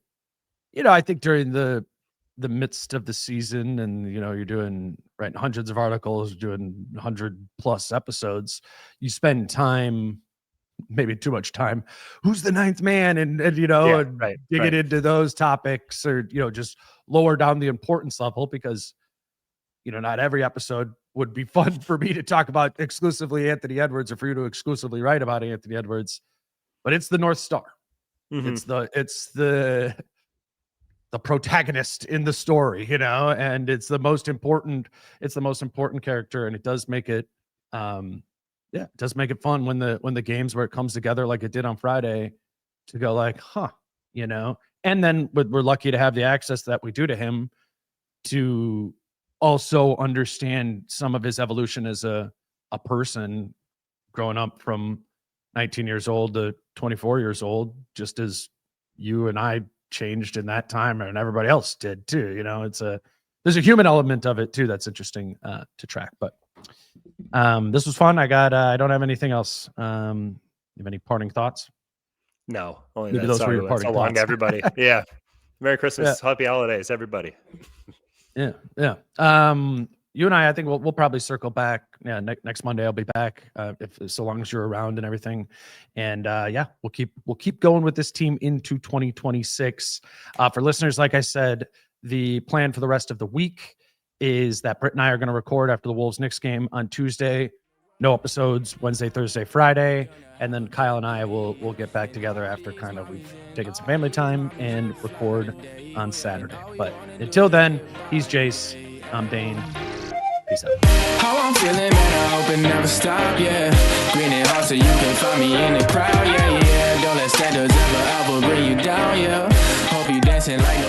I think during the midst of the season and, you're writing hundreds of articles, doing 100+ episodes, you spend time, maybe too much time, who's the ninth man and digging into those topics or, just lower down the importance level because, not every episode would be fun for me to talk about exclusively Anthony Edwards or for you to exclusively write about Anthony Edwards, but it's the North Star. Mm-hmm. It's the protagonist in the story, and it's the most important character. And it does make it, it does make it fun when the games where it comes together like it did on Friday to go like, and then we're lucky to have the access that we do to him to also understand some of his evolution as a person growing up from 19 years old to 24 years old, just as you and I changed in that time and everybody else did too. There's a human element of it too that's interesting to track. But this was fun. I don't have anything else. You have any parting thoughts? No, only that. Those were your parting thoughts. Long to everybody. Yeah. Merry Christmas. Happy holidays, everybody. Yeah. You and I think we'll probably circle back. Yeah, next Monday I'll be back if so long as you're around and everything. And we'll keep going with this team into 2026. For listeners, like I said, the plan for the rest of the week is that Britt and I are going to record after the Wolves-Knicks game on Tuesday. No episodes Wednesday, Thursday, Friday, and then Kyle and I will get back together after kind of we've taken some family time and record on Saturday. But until then, he's Jace. I'm Dane. Peace out. How I'm feeling, man, I hope it never stop, yeah. Green and hot so you can find me in the crowd, yeah. Don't let standards ever bring you down, yeah. Hope you dancing like no